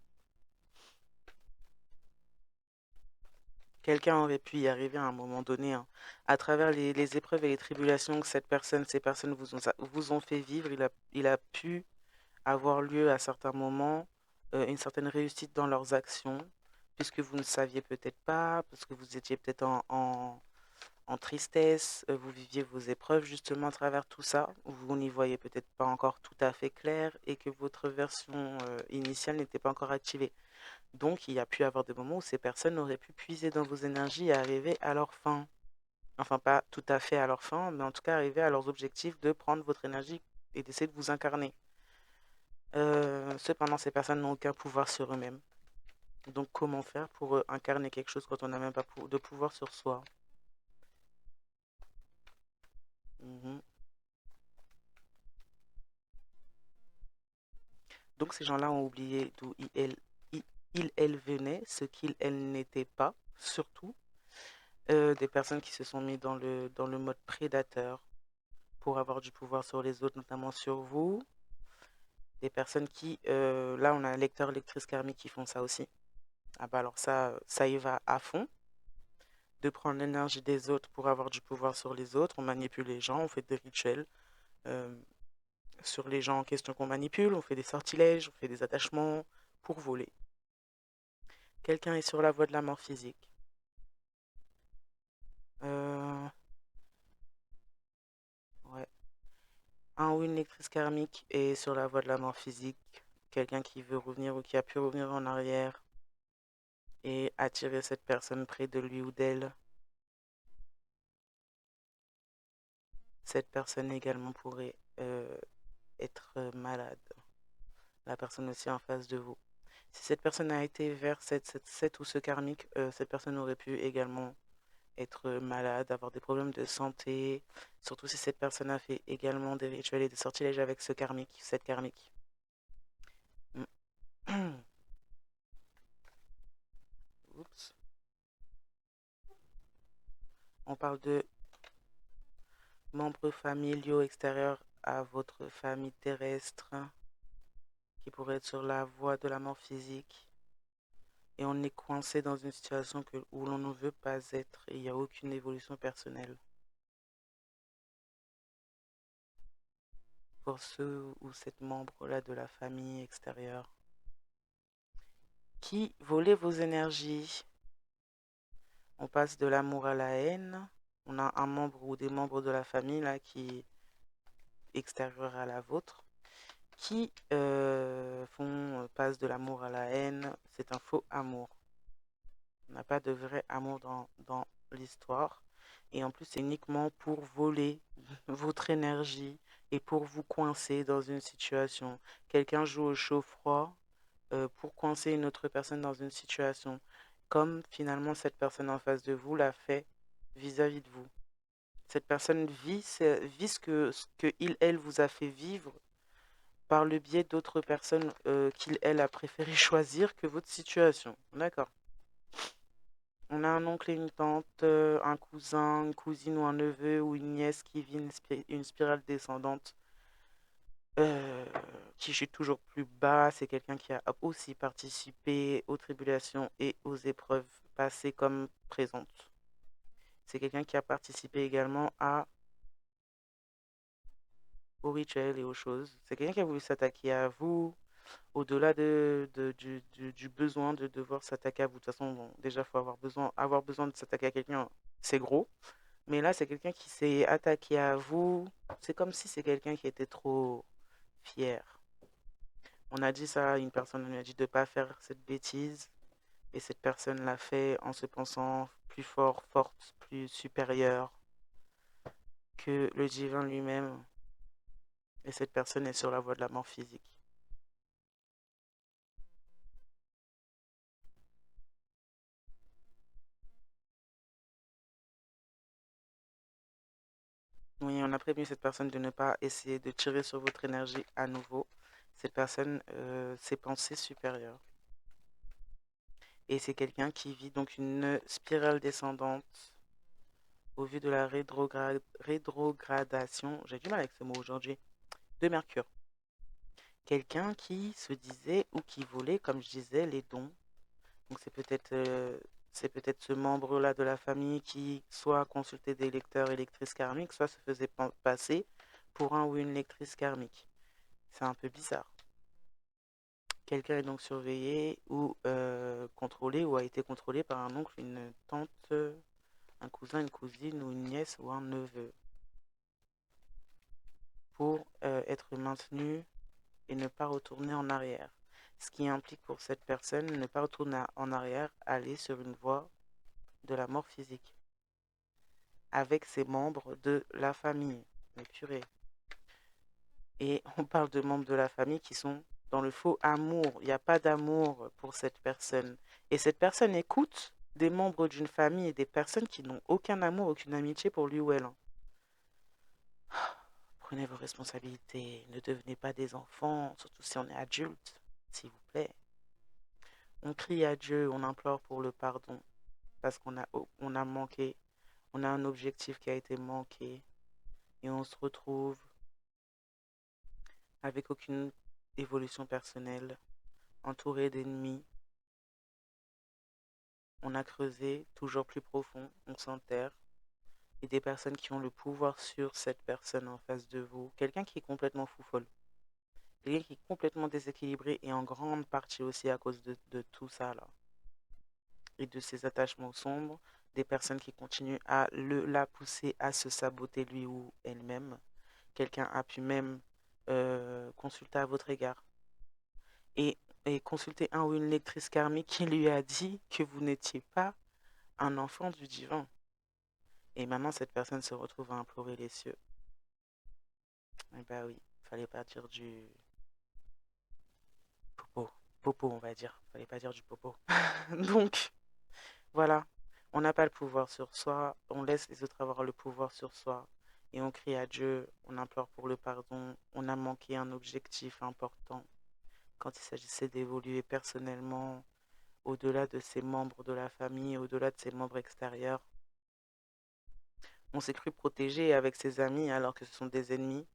Quelqu'un aurait pu y arriver à un moment donné, hein, à travers les épreuves et les tribulations que ces personnes vous ont fait vivre. Il a pu avoir lieu à certains moments une certaine réussite dans leurs actions, puisque vous ne saviez peut-être pas, parce que vous étiez peut-être en tristesse, vous viviez vos épreuves justement à travers tout ça, vous n'y voyez peut-être pas encore tout à fait clair et que votre version initiale n'était pas encore activée. Donc il y a pu avoir des moments où ces personnes auraient pu puiser dans vos énergies et arriver à leur fin. Enfin, pas tout à fait à leur fin, mais en tout cas arriver à leurs objectifs de prendre votre énergie et d'essayer de vous incarner. Cependant, ces personnes n'ont aucun pouvoir sur eux-mêmes. Donc comment faire pour incarner quelque chose quand on n'a même pas de pouvoir sur soi? Mhm. Donc ces gens-là ont oublié d'où elles venaient, ce qu'ils, elles n'étaient pas, surtout. Des personnes qui se sont mis dans le mode prédateur pour avoir du pouvoir sur les autres, notamment sur vous. Des personnes qui, là on a un lecteur, lectrice karmique qui font ça aussi. Ah bah alors ça y va à fond. De prendre l'énergie des autres pour avoir du pouvoir sur les autres. On manipule les gens, on fait des rituels euh, sur les gens en question qu'on manipule, on fait des sortilèges, on fait des attachements pour voler. Quelqu'un est sur la voie de la mort physique. Euh, ouais. Un ou une lectrice karmique est sur la voie de la mort physique. Quelqu'un qui veut revenir ou qui a pu revenir en arrière et attirer cette personne près de lui ou d'elle. Cette personne également pourrait être malade. La personne aussi en face de vous. Si cette personne a été vers cette ou ce karmique, cette personne aurait pu également être malade, avoir des problèmes de santé, surtout si cette personne a fait également des rituels et des sortilèges avec ce karmique, cette karmique. Oups. On parle de membres familiaux extérieurs à votre famille terrestre qui pourraient être sur la voie de la mort physique. Et on est coincé dans une situation où l'on ne veut pas être et il n'y a aucune évolution personnelle. Pour ceux ou cette membre-là de la famille extérieure qui volait vos énergies. On passe de l'amour à la haine. On a un membre ou des membres de la famille là qui est extérieur à la vôtre, qui passent de l'amour à la haine. C'est un faux amour. On n'a pas de vrai amour dans l'histoire. Et en plus, c'est uniquement pour voler votre énergie et pour vous coincer dans une situation. Quelqu'un joue au chaud-froid pour coincer une autre personne dans une situation, comme finalement cette personne en face de vous l'a fait vis-à-vis de vous. Cette personne vit ce que il, elle vous a fait vivre par le biais d'autres personnes qu'il, elle a préféré choisir que votre situation. D'accord. On a un oncle et une tante, un cousin, une cousine ou un neveu ou une nièce qui vit une spirale descendante euh, qui chute toujours plus bas. C'est quelqu'un qui a aussi participé aux tribulations et aux épreuves passées comme présentes. C'est quelqu'un qui a participé également aux rituels et aux choses. C'est quelqu'un qui a voulu s'attaquer à vous, au-delà du besoin de devoir s'attaquer à vous. De toute façon, bon, déjà, il faut avoir besoin de s'attaquer à quelqu'un, c'est gros. Mais là, c'est quelqu'un qui s'est attaqué à vous. C'est comme si c'est quelqu'un qui était trop fier. On a dit ça à une personne, on lui a dit de ne pas faire cette bêtise. Et cette personne l'a fait en se pensant plus fort, forte, plus supérieure que le divin lui-même. Et cette personne est sur la voie de la mort physique. Oui, on a prévenu cette personne de ne pas essayer de tirer sur votre énergie à nouveau. Cette personne, ses pensées supérieures. Et c'est quelqu'un qui vit donc une spirale descendante au vu de la rétrogradation, j'ai du mal avec ce mot aujourd'hui, de Mercure. Quelqu'un qui se disait ou qui volait, comme je disais, les dons. Donc c'est peut-être ce membre-là de la famille qui soit consultait des lecteurs et lectrices karmiques, soit se faisait passer pour un ou une lectrice karmique. C'est un peu bizarre. Quelqu'un est donc surveillé ou contrôlé ou a été contrôlé par un oncle, une tante, un cousin, une cousine ou une nièce ou un neveu pour être maintenu et ne pas retourner en arrière. Ce qui implique pour cette personne ne pas retourner en arrière, aller sur une voie de la mort physique avec ses membres de la famille. Mais purée. Et on parle de membres de la famille qui sont dans le faux amour. Il n'y a pas d'amour pour cette personne. Et cette personne écoute des membres d'une famille et des personnes qui n'ont aucun amour, aucune amitié pour lui ou elle. Prenez vos responsabilités. Ne devenez pas des enfants, surtout si on est adulte, s'il vous plaît. On crie à Dieu, on implore pour le pardon parce qu'on a manqué, on a un objectif qui a été manqué et on se retrouve avec aucune évolution personnelle, entouré d'ennemis. On a creusé toujours plus profond, on s'enterre et des personnes qui ont le pouvoir sur cette personne en face de vous. Quelqu'un qui est complètement fou folle, quelqu'un qui est complètement déséquilibré et en grande partie aussi à cause de tout ça là. Et de ses attachements sombres, des personnes qui continuent à la pousser à se saboter lui ou elle-même. Quelqu'un a pu même consulter à votre égard et, et consulter un ou une lectrice karmique qui lui a dit que vous n'étiez pas un enfant du divin. Et maintenant, cette personne se retrouve à implorer les cieux. Eh ben oui, fallait pas dire du popo. Popo, on va dire. Fallait pas dire du popo. Donc, voilà. On n'a pas le pouvoir sur soi, on laisse les autres avoir le pouvoir sur soi et on crie à Dieu, on implore pour le pardon, on a manqué un objectif important quand il s'agissait d'évoluer personnellement au-delà de ses membres de la famille, au-delà de ses membres extérieurs. On s'est cru protégé avec ses amis alors que ce sont des ennemis,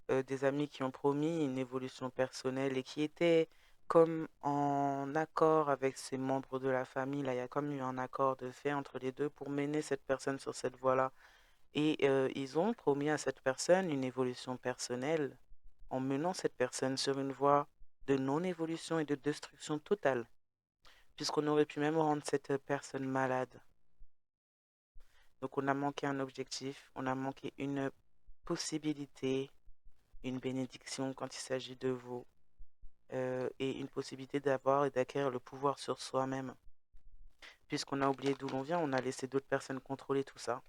des amis qui ont promis une évolution personnelle et qui étaient comme en accord avec ses membres de la famille. Là, il y a comme eu un accord de fait entre les deux pour mener cette personne sur cette voie-là. Et ils ont promis à cette personne une évolution personnelle en menant cette personne sur une voie de non-évolution et de destruction totale, puisqu'on aurait pu même rendre cette personne malade. Donc on a manqué un objectif, on a manqué une possibilité, une bénédiction quand il s'agit de vous, et une possibilité d'avoir et d'acquérir le pouvoir sur soi-même. Puisqu'on a oublié d'où l'on vient, on a laissé d'autres personnes contrôler tout ça.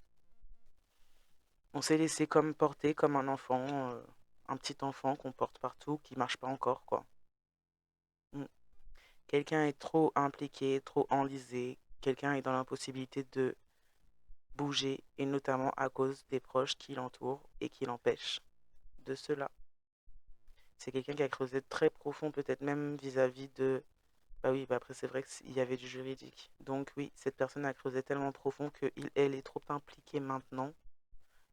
On s'est laissé comme porter comme un petit enfant qu'on porte partout, qui marche pas encore, quoi. Mm. Quelqu'un est trop impliqué, trop enlisé, quelqu'un est dans l'impossibilité de bouger, et notamment à cause des proches qui l'entourent et qui l'empêchent de cela. C'est quelqu'un qui a creusé très profond, peut-être même vis-à-vis de... Bah oui, bah après c'est vrai qu'il y avait du juridique. Donc oui, cette personne a creusé tellement profond qu'elle est trop impliquée maintenant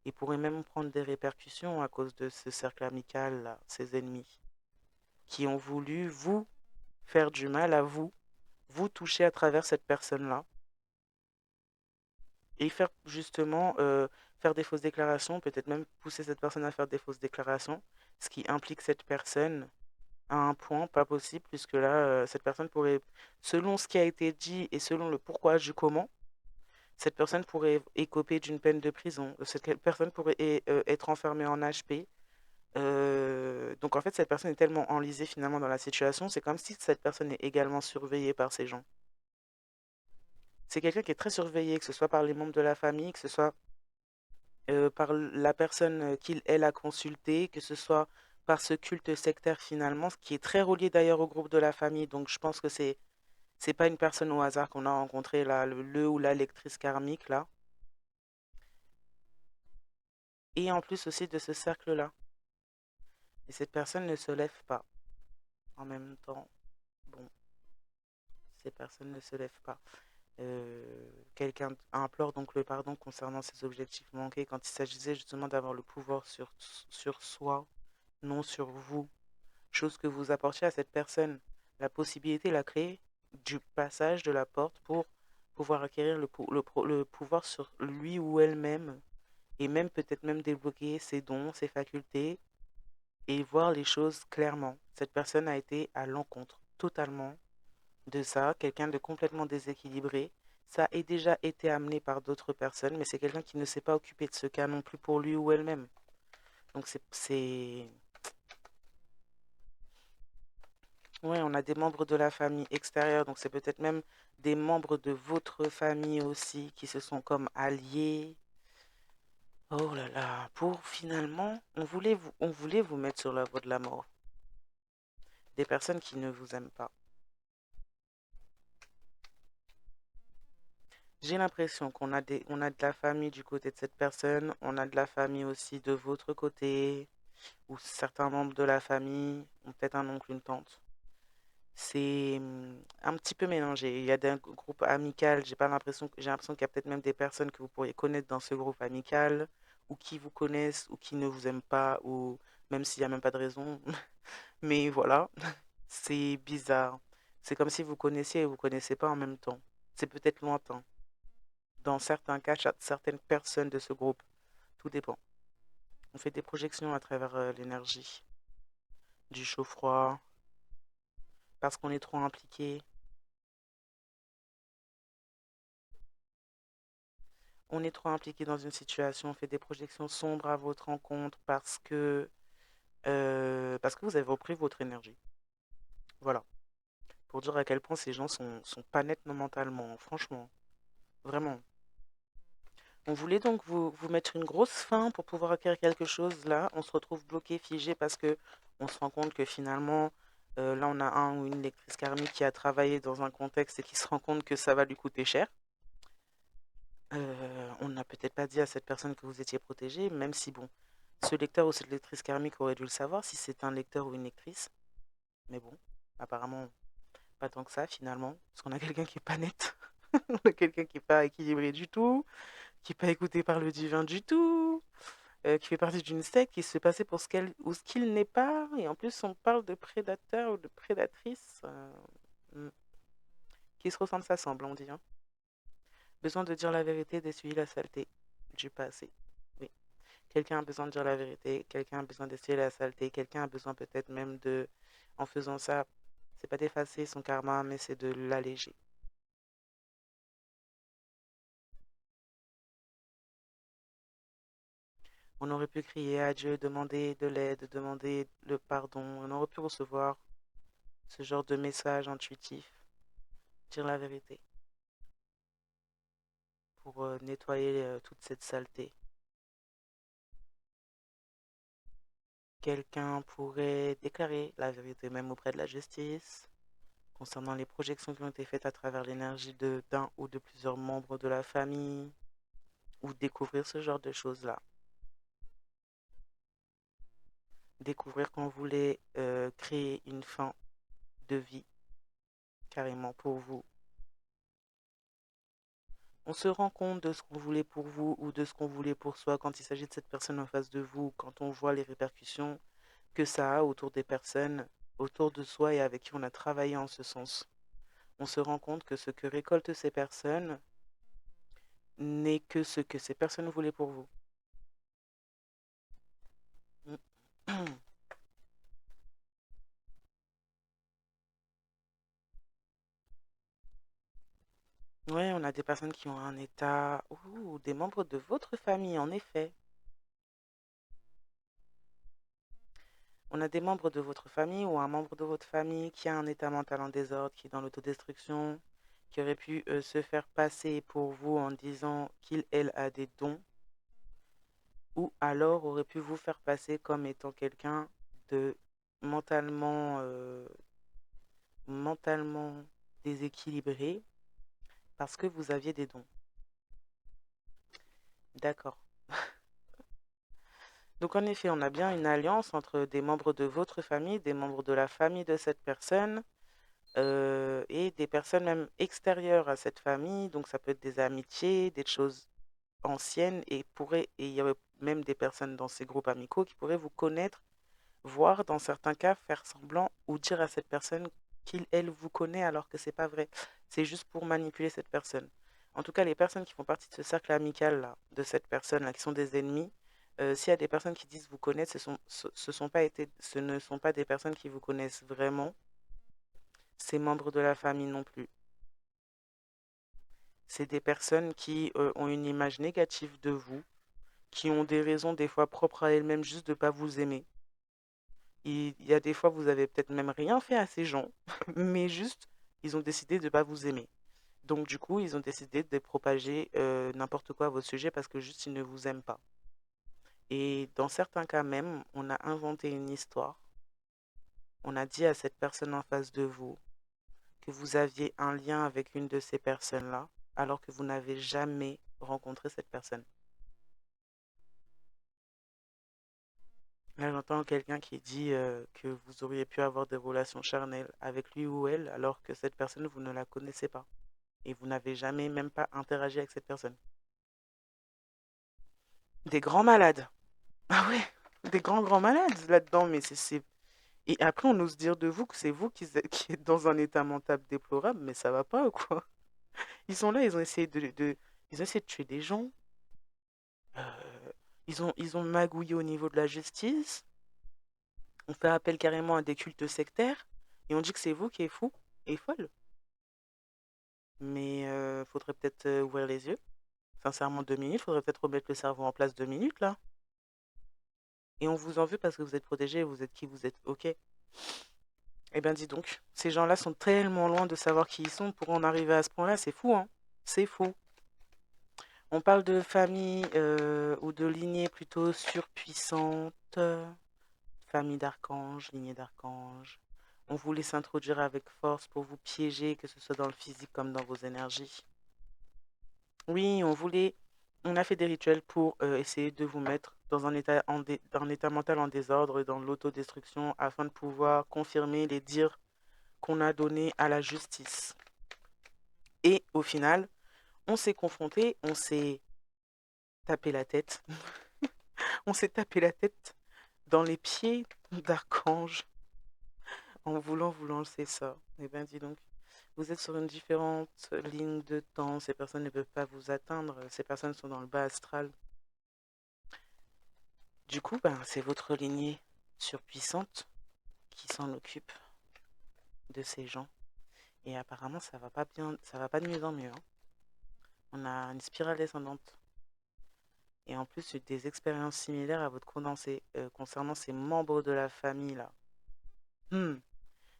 et pourrait même prendre des répercussions à cause de ce cercle amical, là, ses ennemis, qui ont voulu vous faire du mal à vous, vous toucher à travers cette personne-là et faire justement faire des fausses déclarations, peut-être même pousser cette personne à faire des fausses déclarations, ce qui implique cette personne à un point pas possible, puisque là, cette personne pourrait, selon ce qui a été dit et selon le pourquoi du comment, cette personne pourrait écoper d'une peine de prison. Cette personne pourrait être enfermée en HP. Donc en fait, cette personne est tellement enlisée finalement dans la situation, c'est comme si cette personne est également surveillée par ces gens. C'est quelqu'un qui est très surveillé, que ce soit par les membres de la famille, que ce soit par la personne elle a consultée, que ce soit par ce culte sectaire finalement, ce qui est très relié d'ailleurs au groupe de la famille. Donc je pense que c'est pas une personne au hasard qu'on a rencontré là, le ou la lectrice karmique là. Et en plus aussi de ce cercle-là. Et cette personne ne se lève pas. En même temps, bon, ces personnes ne se lèvent pas. Quelqu'un implore donc le pardon concernant ses objectifs manqués quand il s'agissait justement d'avoir le pouvoir sur soi, non sur vous. Chose que vous apportiez à cette personne. La possibilité, la clé du passage de la porte pour pouvoir acquérir le pouvoir sur lui ou elle-même et même peut-être même débloquer ses dons, ses facultés et voir les choses clairement. Cette personne a été à l'encontre totalement de ça, quelqu'un de complètement déséquilibré. Ça a déjà été amené par d'autres personnes, mais c'est quelqu'un qui ne s'est pas occupé de ce cas non plus pour lui ou elle-même. Donc ouais, on a des membres de la famille extérieure, donc c'est peut-être même des membres de votre famille aussi qui se sont comme alliés. Oh là là, pour finalement, on voulait vous mettre sur la voie de la mort. Des personnes qui ne vous aiment pas. J'ai l'impression on a de la famille du côté de cette personne, on a de la famille aussi de votre côté, ou certains membres de la famille ont peut-être un oncle, une tante. C'est un petit peu mélangé. Il y a des groupes amicaux, j'ai l'impression qu'il y a peut-être même des personnes que vous pourriez connaître dans ce groupe amical, ou qui vous connaissent, ou qui ne vous aiment pas, ou même s'il n'y a même pas de raison. Mais voilà, c'est bizarre. C'est comme si vous connaissiez et vous connaissez pas en même temps. C'est peut-être lointain. Dans certains cas, certaines personnes de ce groupe. Tout dépend. On fait des projections à travers l'énergie, du chaud-froid, parce qu'on est trop impliqué. On est trop impliqué dans une situation, on fait des projections sombres à votre rencontre parce que vous avez repris votre énergie. Voilà. Pour dire à quel point ces gens sont pas nets mentalement, franchement. Vraiment. On voulait donc vous mettre une grosse fin pour pouvoir acquérir quelque chose. Là, on se retrouve bloqué, figé parce que on se rend compte que finalement, là, on a un ou une lectrice karmique qui a travaillé dans un contexte et qui se rend compte que ça va lui coûter cher. On n'a peut-être pas dit à cette personne que vous étiez protégé, même si, bon, ce lecteur ou cette lectrice karmique aurait dû le savoir si c'est un lecteur ou une lectrice. Mais bon, apparemment, pas tant que ça finalement, parce qu'on a quelqu'un qui est pas net, on a quelqu'un qui est pas équilibré du tout, qui est pas écouté par le divin du tout, qui fait partie d'une secte, qui se fait passer pour ce qu'elle ou ce qu'il n'est pas, et en plus on parle de prédateur ou de prédatrice, hmm, qui se ressemble s'assemble, on dit. Hein. Besoin de dire la vérité, d'essuyer la saleté du passé. Oui. Quelqu'un a besoin de dire la vérité, quelqu'un a besoin d'essuyer la saleté, quelqu'un a besoin peut-être même de, en faisant ça, c'est pas d'effacer son karma, mais c'est de l'alléger. On aurait pu crier à Dieu, demander de l'aide, demander le pardon. On aurait pu recevoir ce genre de message intuitif, dire la vérité, pour nettoyer toute cette saleté. Quelqu'un pourrait déclarer la vérité même auprès de la justice concernant les projections qui ont été faites à travers l'énergie d'un ou de plusieurs membres de la famille, ou découvrir ce genre de choses-là. Découvrir qu'on voulait créer une fin de vie carrément pour vous. On se rend compte de ce qu'on voulait pour vous ou de ce qu'on voulait pour soi quand il s'agit de cette personne en face de vous, quand on voit les répercussions que ça a autour des personnes, autour de soi et avec qui on a travaillé en ce sens. On se rend compte que ce que récoltent ces personnes n'est que ce que ces personnes voulaient pour vous. Oui, on a des personnes qui ont un état, ou des membres de votre famille, en effet. On a des membres de votre famille ou un membre de votre famille qui a un état mental en désordre, qui est dans l'autodestruction, qui aurait pu se faire passer pour vous en disant qu'il, elle, a des dons, ou alors aurait pu vous faire passer comme étant quelqu'un de mentalement, mentalement déséquilibré parce que vous aviez des dons. D'accord. Donc en effet, on a bien une alliance entre des membres de votre famille, des membres de la famille de cette personne, et des personnes même extérieures à cette famille. Donc ça peut être des amitiés, des choses anciennes, et il y aurait même des personnes dans ces groupes amicaux qui pourraient vous connaître, voire dans certains cas faire semblant ou dire à cette personne qu'il, elle, vous connaît alors que c'est pas vrai. C'est juste pour manipuler cette personne. En tout cas, les personnes qui font partie de ce cercle amical là, de cette personne là, qui sont des ennemis, s'il y a des personnes qui disent vous connaître, ce ne sont pas des personnes qui vous connaissent vraiment, ces membres de la famille non plus. C'est des personnes qui ont une image négative de vous, qui ont des raisons des fois propres à elles-mêmes juste de ne pas vous aimer. Il y a des fois, vous avez peut-être même rien fait à ces gens, mais juste, ils ont décidé de ne pas vous aimer. Donc du coup, ils ont décidé de propager n'importe quoi à votre sujet parce que juste, ils ne vous aiment pas. Et dans certains cas même, on a inventé une histoire. On a dit à cette personne en face de vous que vous aviez un lien avec une de ces personnes-là, alors que vous n'avez jamais rencontré cette personne. Là, j'entends quelqu'un qui dit que vous auriez pu avoir des relations charnelles avec lui ou elle, alors que cette personne, vous ne la connaissez pas. Et vous n'avez jamais même pas interagi avec cette personne. Des grands malades. Ah ouais, des grands malades là-dedans, mais c'est... Et après, on ose dire de vous que c'est vous qui êtes dans un état mental déplorable, mais ça va pas ou quoi? Ils sont là, ils ont essayé de tuer des gens. Ils ont magouillé au niveau de la justice. On fait appel carrément à des cultes sectaires. Et on dit que c'est vous qui êtes fou et folle. Mais faudrait peut-être ouvrir les yeux. Sincèrement, 2 minutes. Faudrait peut-être remettre le cerveau en place 2 minutes, là. Et on vous en veut parce que vous êtes protégé, vous êtes qui vous êtes. Ok. Eh bien, dis donc, ces gens-là sont tellement loin de savoir qui ils sont pour en arriver à ce point-là. C'est fou, hein. C'est fou. On parle de famille ou de lignée plutôt surpuissante. Famille d'archanges, lignée d'archanges. On voulait s'introduire avec force pour vous piéger, que ce soit dans le physique comme dans vos énergies. Oui, on a fait des rituels pour essayer de vous mettre dans un état mental en désordre, dans l'autodestruction, afin de pouvoir confirmer les dires qu'on a donnés à la justice. Et au final, on s'est confronté, on s'est tapé la tête, on s'est tapé la tête dans les pieds d'Archange en voulant vous lancer ça. Eh bien, dis donc, vous êtes sur une différente ligne de temps, ces personnes ne peuvent pas vous atteindre, ces personnes sont dans le bas astral. Du coup, ben, c'est votre lignée surpuissante qui s'en occupe de ces gens. Et apparemment, ça va pas bien, ça va pas de mieux en mieux, hein. On a une spirale descendante. Et en plus, j'ai des expériences similaires à votre condensé concernant ces membres de la famille là. Hmm.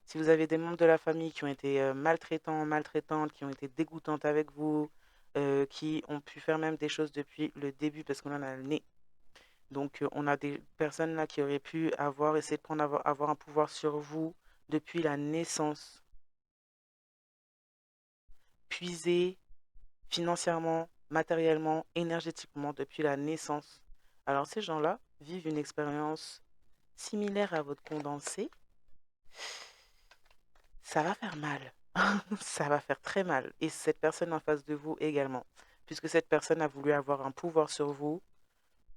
Si vous avez des membres de la famille qui ont été maltraitants, maltraitantes, qui ont été dégoûtantes avec vous, qui ont pu faire même des choses depuis le début parce qu'on en a le nez. Donc, on a des personnes là qui auraient pu essayer de avoir un pouvoir sur vous depuis la naissance, puiser financièrement, matériellement, énergétiquement depuis la naissance. Alors, ces gens-là vivent une expérience similaire à votre condensé. Ça va faire mal. Ça va faire très mal. Et cette personne en face de vous également. Puisque cette personne a voulu avoir un pouvoir sur vous,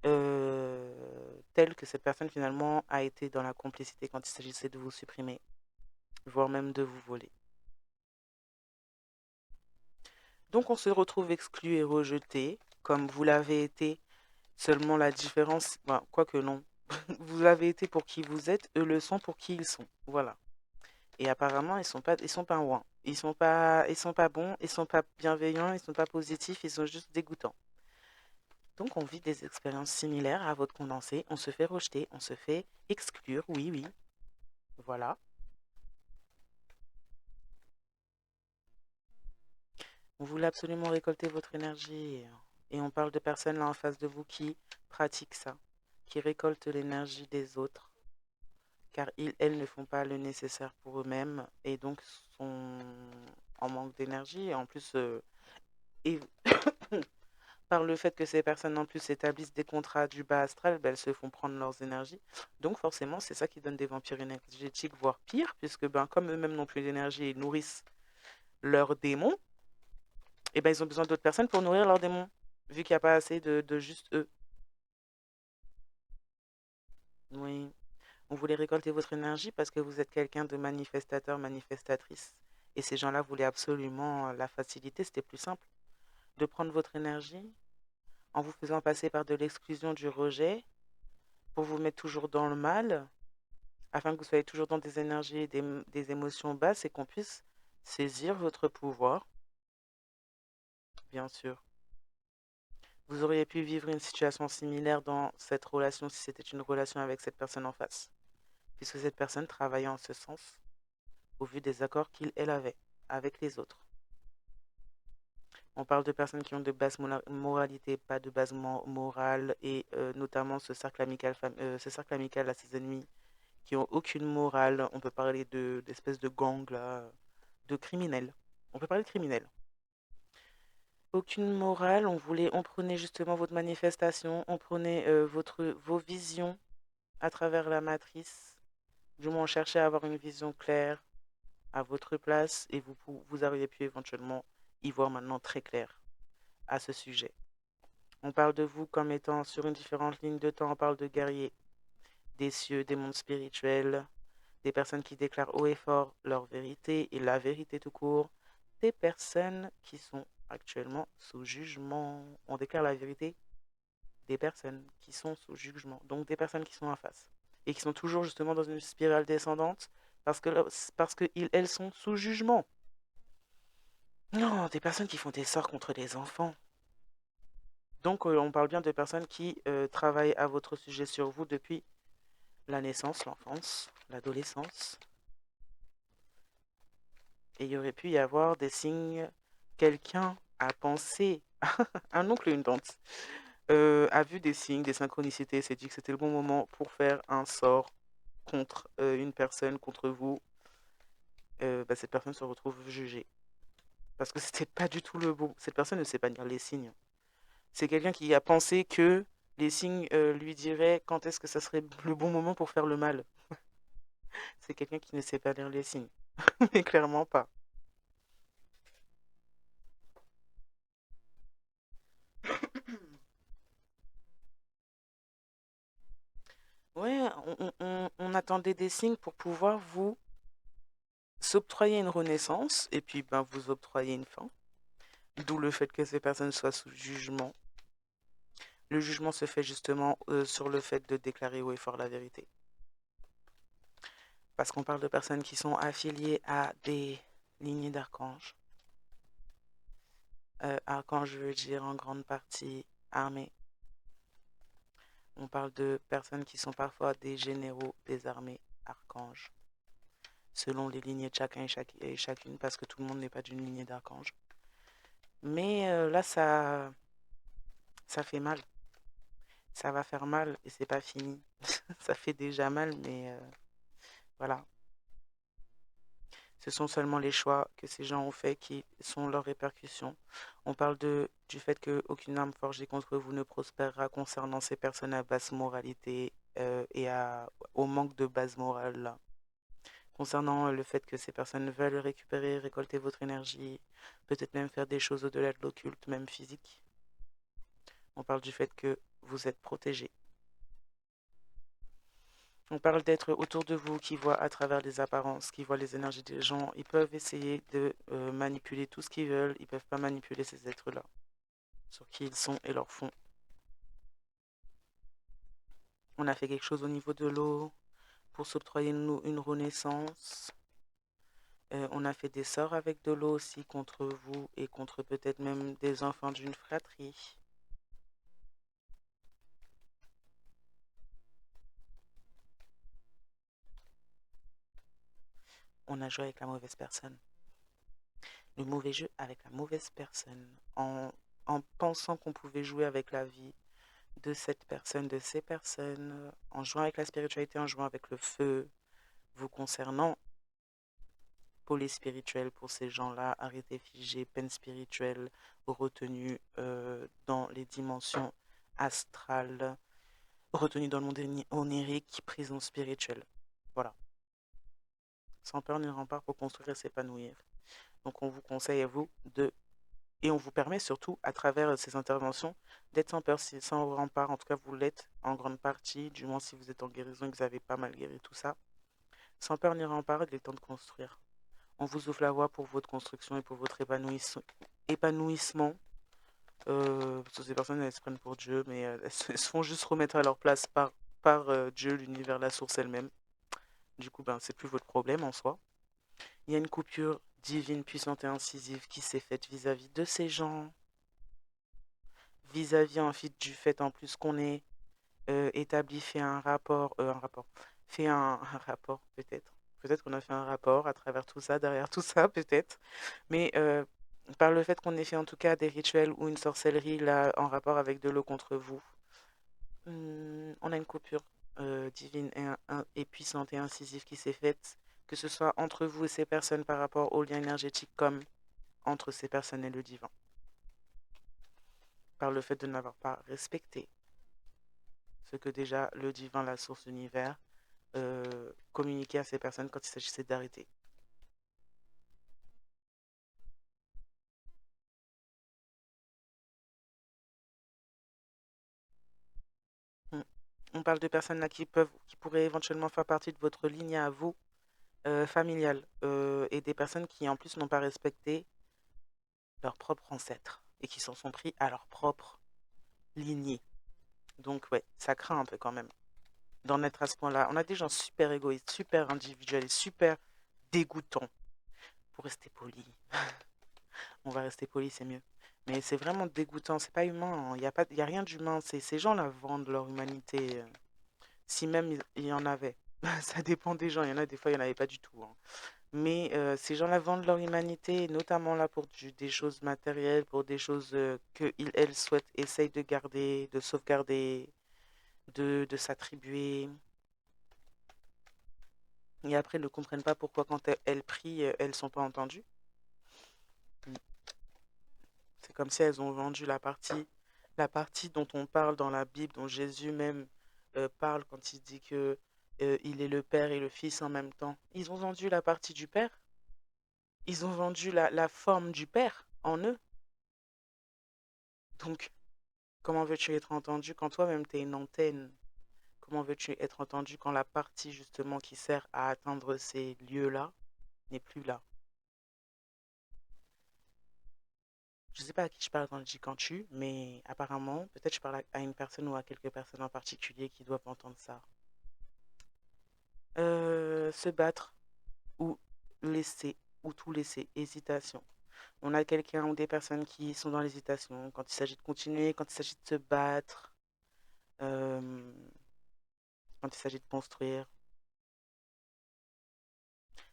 tel que cette personne finalement a été dans la complicité quand il s'agissait de vous supprimer, voire même de vous voler. Donc on se retrouve exclu et rejeté, comme vous l'avez été, seulement la différence, ben, quoique non, vous l'avez été pour qui vous êtes, eux le sont pour qui ils sont. Voilà. Et apparemment, ils sont pas ouins. Ils sont pas bons, ils sont pas bienveillants, ils sont pas positifs, ils sont juste dégoûtants. Donc on vit des expériences similaires à votre condensé, on se fait rejeter, on se fait exclure, oui, oui, voilà. On voulait absolument récolter votre énergie. Et on parle de personnes là en face de vous qui pratiquent ça, qui récoltent l'énergie des autres, car elles ne font pas le nécessaire pour eux-mêmes et donc sont en manque d'énergie. Et en plus, et par le fait que ces personnes en plus établissent des contrats du bas astral, ben, elles se font prendre leurs énergies. Donc forcément, c'est ça qui donne des vampires énergétiques, voire pire, puisque ben, comme eux-mêmes n'ont plus d'énergie et nourrissent leurs démons, et ben, ils ont besoin d'autres personnes pour nourrir leurs démons, vu qu'il n'y a pas assez de juste eux. Oui, on voulait récolter votre énergie parce que vous êtes quelqu'un de manifestateur, manifestatrice. Et ces gens-là voulaient absolument la facilité, c'était plus simple de prendre votre énergie en vous faisant passer par de l'exclusion, du rejet, pour vous mettre toujours dans le mal, afin que vous soyez toujours dans des énergies et des émotions basses et qu'on puisse saisir votre pouvoir, bien sûr. Vous auriez pu vivre une situation similaire dans cette relation si c'était une relation avec cette personne en face, puisque cette personne travaillait en ce sens au vu des accords elle avait avec les autres. On parle de personnes qui ont de basse moralité, pas de base morale, et notamment ce cercle amical à ses ennemis qui ont aucune morale. On peut parler d'espèces de gangs là, de criminels. On peut parler de criminels. Aucune morale, on prenait justement votre manifestation, on prenait vos visions à travers la matrice. Du moins, on cherchait à avoir une vision claire à votre place et vous auriez pu éventuellement y voir maintenant très clair à ce sujet. On parle de vous comme étant sur une différente ligne de temps, on parle de guerriers, des cieux, des mondes spirituels, des personnes qui déclarent haut et fort leur vérité et la vérité tout court, des personnes qui sont actuellement sous jugement. On déclare la vérité des personnes qui sont sous jugement, donc des personnes qui sont en face et qui sont toujours justement dans une spirale descendante parce que elles sont sous jugement. Non, des personnes qui font des sorts contre les enfants. Donc on parle bien de personnes qui travaillent à votre sujet sur vous depuis la naissance, l'enfance, l'adolescence. Et il y aurait pu y avoir des signes. Quelqu'un a pensé, un oncle et une tante, a vu des signes, des synchronicités, s'est dit que c'était le bon moment pour faire un sort contre une personne, contre vous. Bah, cette personne se retrouve jugée. Parce que c'était pas du tout le bon. Cette personne ne sait pas lire les signes. C'est quelqu'un qui a pensé que les signes lui diraient quand est-ce que ça serait le bon moment pour faire le mal. C'est quelqu'un qui ne sait pas lire les signes. Mais clairement pas. Ouais, on attendait des signes pour pouvoir vous s'octroyer une renaissance et puis ben, vous octroyer une fin. D'où le fait que ces personnes soient sous jugement. Le jugement se fait justement sur le fait de déclarer haut et fort la vérité. Parce qu'on parle de personnes qui sont affiliées à des lignées d'archanges. Archange veut dire en grande partie armée. On parle de personnes qui sont parfois des généraux des armées archanges, selon les lignées de chacun et chacune, parce que tout le monde n'est pas d'une lignée d'archange. Mais là, ça fait mal. Ça va faire mal et c'est pas fini. Ça fait déjà mal, mais voilà. Ce sont seulement les choix que ces gens ont faits qui sont leurs répercussions. On parle du fait qu'aucune arme forgée contre vous ne prospérera concernant ces personnes à basse moralité au manque de base morale. Là. Concernant le fait que ces personnes veulent récupérer, récolter votre énergie, peut-être même faire des choses au-delà de l'occulte, même physique. On parle du fait que vous êtes protégé. On parle d'êtres autour de vous qui voient à travers les apparences, qui voient les énergies des gens. Ils peuvent essayer de manipuler tout ce qu'ils veulent. Ils ne peuvent pas manipuler ces êtres-là, sur qui ils sont et leur font. On a fait quelque chose au niveau de l'eau pour s'octroyer une renaissance. On a fait des sorts avec de l'eau aussi contre vous et contre peut-être même des enfants d'une fratrie. On a joué avec la mauvaise personne. Le mauvais jeu avec la mauvaise personne. En pensant qu'on pouvait jouer avec la vie de cette personne, de ces personnes, en jouant avec la spiritualité, en jouant avec le feu, vous concernant, pôle spirituel pour ces gens-là, arrêtés figés, peine spirituelle, retenue dans les dimensions astrales, retenue dans le monde onirique, prison spirituelle. Voilà. Sans peur ni rempart pour construire et s'épanouir. Donc on vous conseille à vous de et on vous permet surtout, à travers ces interventions, d'être sans peur, sans rempart. En tout cas, vous l'êtes en grande partie, du moins si vous êtes en guérison et que vous avez pas mal guéri tout ça. Sans peur ni rempart, il est temps de construire. On vous ouvre la voie pour votre construction et pour votre épanouissement. Parce que ces personnes, elles se prennent pour Dieu, mais elles se font juste remettre à leur place par Dieu, l'univers, la source elle-même. Du coup, ben, c'est plus votre problème en soi. Il y a une coupure divine, puissante et incisive qui s'est faite vis-à-vis de ces gens, vis-à-vis en fait du fait en plus qu'on ait établi, fait un rapport, fait un rapport peut-être. Peut-être qu'on a fait un rapport à travers tout ça, derrière tout ça peut-être, mais par le fait qu'on ait fait en tout cas des rituels ou une sorcellerie là en rapport avec de l'eau contre vous, on a une coupure divine et puissante et incisive qui s'est faite, que ce soit entre vous et ces personnes par rapport au lien énergétique comme entre ces personnes et le divin, par le fait de n'avoir pas respecté ce que déjà le divin, la source, l'univers, communiquait à ces personnes quand il s'agissait d'arrêter. Mm. On parle de personnes là qui pourraient éventuellement faire partie de votre ligne à vous, familiale, et des personnes qui en plus n'ont pas respecté leurs propres ancêtres et qui s'en sont pris à leur propre lignée. Donc ouais, ça craint un peu quand même d'en être à ce point-là. On a des gens super égoïstes, super individuels, super dégoûtants. Pour rester poli, on va rester poli, c'est mieux. Mais c'est vraiment dégoûtant, c'est pas humain, il n'y a, pas, y a rien d'humain. Ces gens-là vendent leur humanité, si même il y en avait. Ça dépend des gens, il y en a des fois, il n'y en avait pas du tout. Hein. Mais ces gens-là vendent leur humanité, notamment là pour des choses matérielles, pour des choses qu'ils, elles souhaitent, essayent de garder, de sauvegarder, de s'attribuer. Et après, elles ne comprennent pas pourquoi quand elles prient, elles ne sont pas entendues. C'est comme si elles ont vendu la partie dont on parle dans la Bible, dont Jésus même parle quand il dit que il est le Père et le Fils en même temps. Ils ont vendu la partie du Père. Ils ont vendu la forme du Père en eux. Donc, comment veux-tu être entendu quand toi-même tu es une antenne? Comment veux-tu être entendu quand la partie justement qui sert à atteindre ces lieux-là n'est plus là? Je ne sais pas à qui je parle quand je dis quand tu, mais apparemment, peut-être je parle à une personne ou à quelques personnes en particulier qui doivent entendre ça. Se battre ou laisser, ou tout laisser, hésitation. On a quelqu'un ou des personnes qui sont dans l'hésitation quand il s'agit de continuer, quand il s'agit de se battre, euh, quand il s'agit de construire.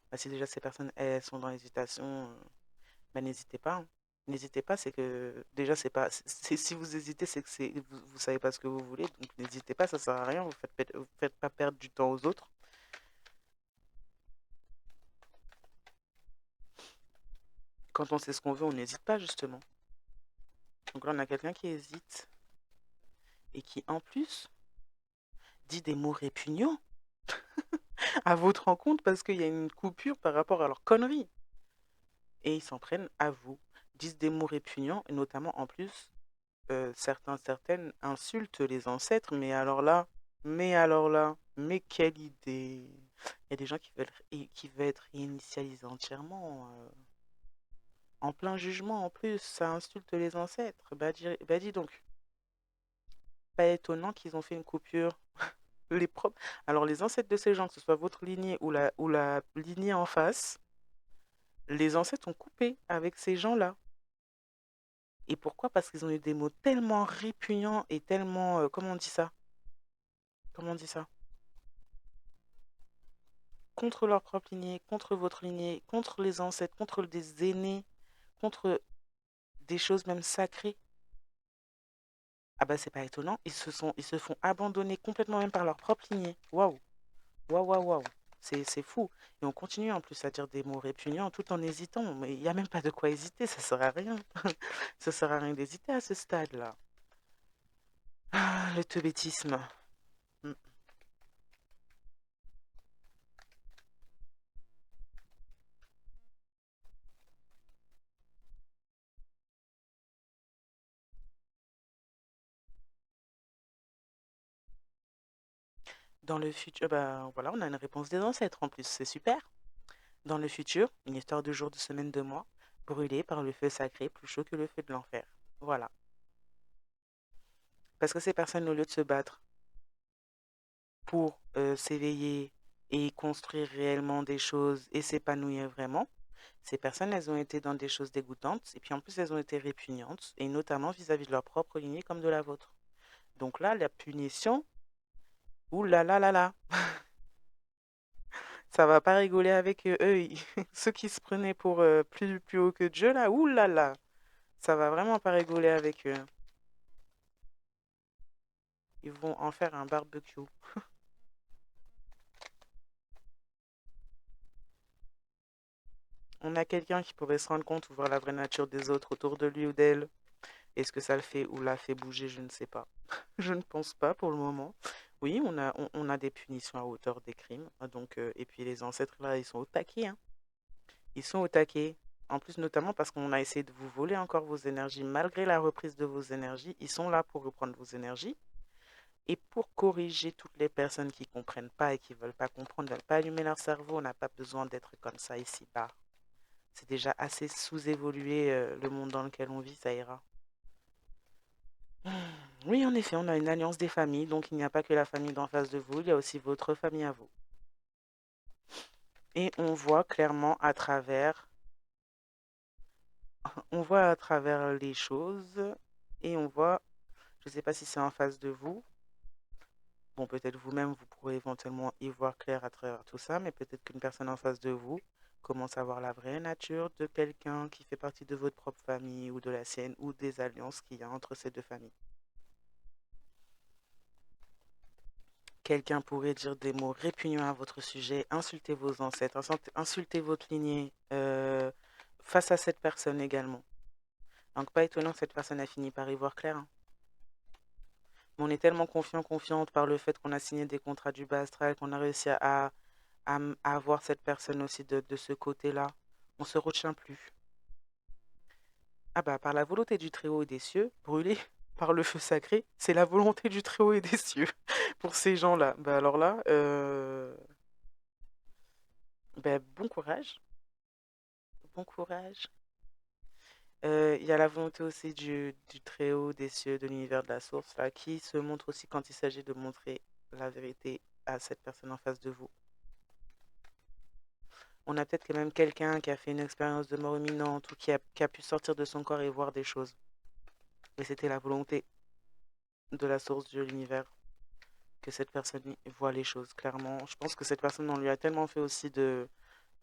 Bah, si déjà ces personnes elles sont dans l'hésitation, bah, n'hésitez pas, hein. N'hésitez pas, c'est que déjà c'est pas, si vous hésitez, c'est que vous savez pas ce que vous voulez, donc n'hésitez pas, ça sert à rien, vous faites pas perdre du temps aux autres. Quand on sait ce qu'on veut, on n'hésite pas justement. Donc là, on a quelqu'un qui hésite et qui en plus dit des mots répugnants à votre rencontre parce qu'il y a une coupure par rapport à leur connerie. Et ils s'en prennent à vous, disent des mots répugnants, et notamment en plus, certaines insultent les ancêtres, mais quelle idée! Il y a des gens qui veulent être réinitialisés entièrement, en plein jugement en plus, ça insulte les ancêtres. Bah dis donc, pas étonnant qu'ils ont fait une coupure. Les propres... Alors les ancêtres de ces gens, que ce soit votre lignée ou la lignée en face, les ancêtres ont coupé avec ces gens-là. Et pourquoi? Parce qu'ils ont eu des mots tellement répugnants et tellement... comment on dit ça? Comment on dit ça? Contre leur propre lignée, contre votre lignée, contre les ancêtres, contre des aînés, contre des choses même sacrées. Ah bah c'est pas étonnant, ils se font abandonner complètement même par leur propre lignée. Waouh, waouh, waouh, waouh. C'est fou. Et on continue en plus à dire des mots répugnants tout en hésitant. Mais il n'y a même pas de quoi hésiter, ça sert à rien. Ça sert à rien d'hésiter à ce stade-là. Ah, le teubétisme. Mm. Dans le futur, bah voilà, on a une réponse des ancêtres en plus, c'est super. Dans le futur, une histoire de jours, de semaines, de mois, brûlés par le feu sacré, plus chaud que le feu de l'enfer. Voilà. Parce que ces personnes, au lieu de se battre pour s'éveiller et construire réellement des choses et s'épanouir vraiment, ces personnes, elles ont été dans des choses dégoûtantes et puis en plus, elles ont été répugnantes et notamment vis-à-vis de leur propre lignée comme de la vôtre. Donc là, la punition, ouh là là là là, ça va pas rigoler avec eux. Ceux qui se prenaient pour plus haut que Dieu, là, ouh là là, ça va vraiment pas rigoler avec eux. Ils vont en faire un barbecue. On a quelqu'un qui pourrait se rendre compte ou voir la vraie nature des autres autour de lui ou d'elle. Est-ce que ça le fait ou l'a fait bouger? Je ne sais pas. Je ne pense pas pour le moment. Oui, on a des punitions à hauteur des crimes. Donc, et puis les ancêtres, là, ils sont au taquet, hein. Ils sont au taquet. En plus, notamment parce qu'on a essayé de vous voler encore vos énergies. Malgré la reprise de vos énergies, ils sont là pour reprendre vos énergies. Et pour corriger toutes les personnes qui ne comprennent pas et qui ne veulent pas comprendre, ne veulent pas allumer leur cerveau, on n'a pas besoin d'être comme ça ici-bas. C'est déjà assez sous-évolué le monde dans lequel on vit, ça ira. Oui, en effet, on a une alliance des familles, donc il n'y a pas que la famille d'en face de vous, il y a aussi votre famille à vous. Et on voit à travers les choses et on voit, je ne sais pas si c'est en face de vous, bon, peut-être vous-même, vous pourrez éventuellement y voir clair à travers tout ça, mais peut-être qu'une personne en face de vous commence à voir la vraie nature de quelqu'un qui fait partie de votre propre famille ou de la sienne ou des alliances qu'il y a entre ces deux familles. Quelqu'un pourrait dire des mots répugnants à votre sujet, insulter vos ancêtres, insulter votre lignée face à cette personne également. Donc pas étonnant que cette personne a fini par y voir clair, hein. Mais on est tellement confiante par le fait qu'on a signé des contrats du bas astral, qu'on a réussi à avoir cette personne aussi de ce côté-là. On se retient plus. Ah bah par la volonté du Très-Haut et des cieux, brûlé par le feu sacré, c'est la volonté du Très-Haut et des cieux pour ces gens-là. Bah alors là, bah, bon courage, bon courage. Il y a la volonté aussi du Très-Haut, des cieux, de l'univers, de la source, là, qui se montre aussi quand il s'agit de montrer la vérité à cette personne en face de vous. On a peut-être quand même quelqu'un qui a fait une expérience de mort imminente ou qui a pu sortir de son corps et voir des choses. Et c'était la volonté de la source de l'univers que cette personne voit les choses clairement. Je pense que cette personne, on lui a tellement fait aussi de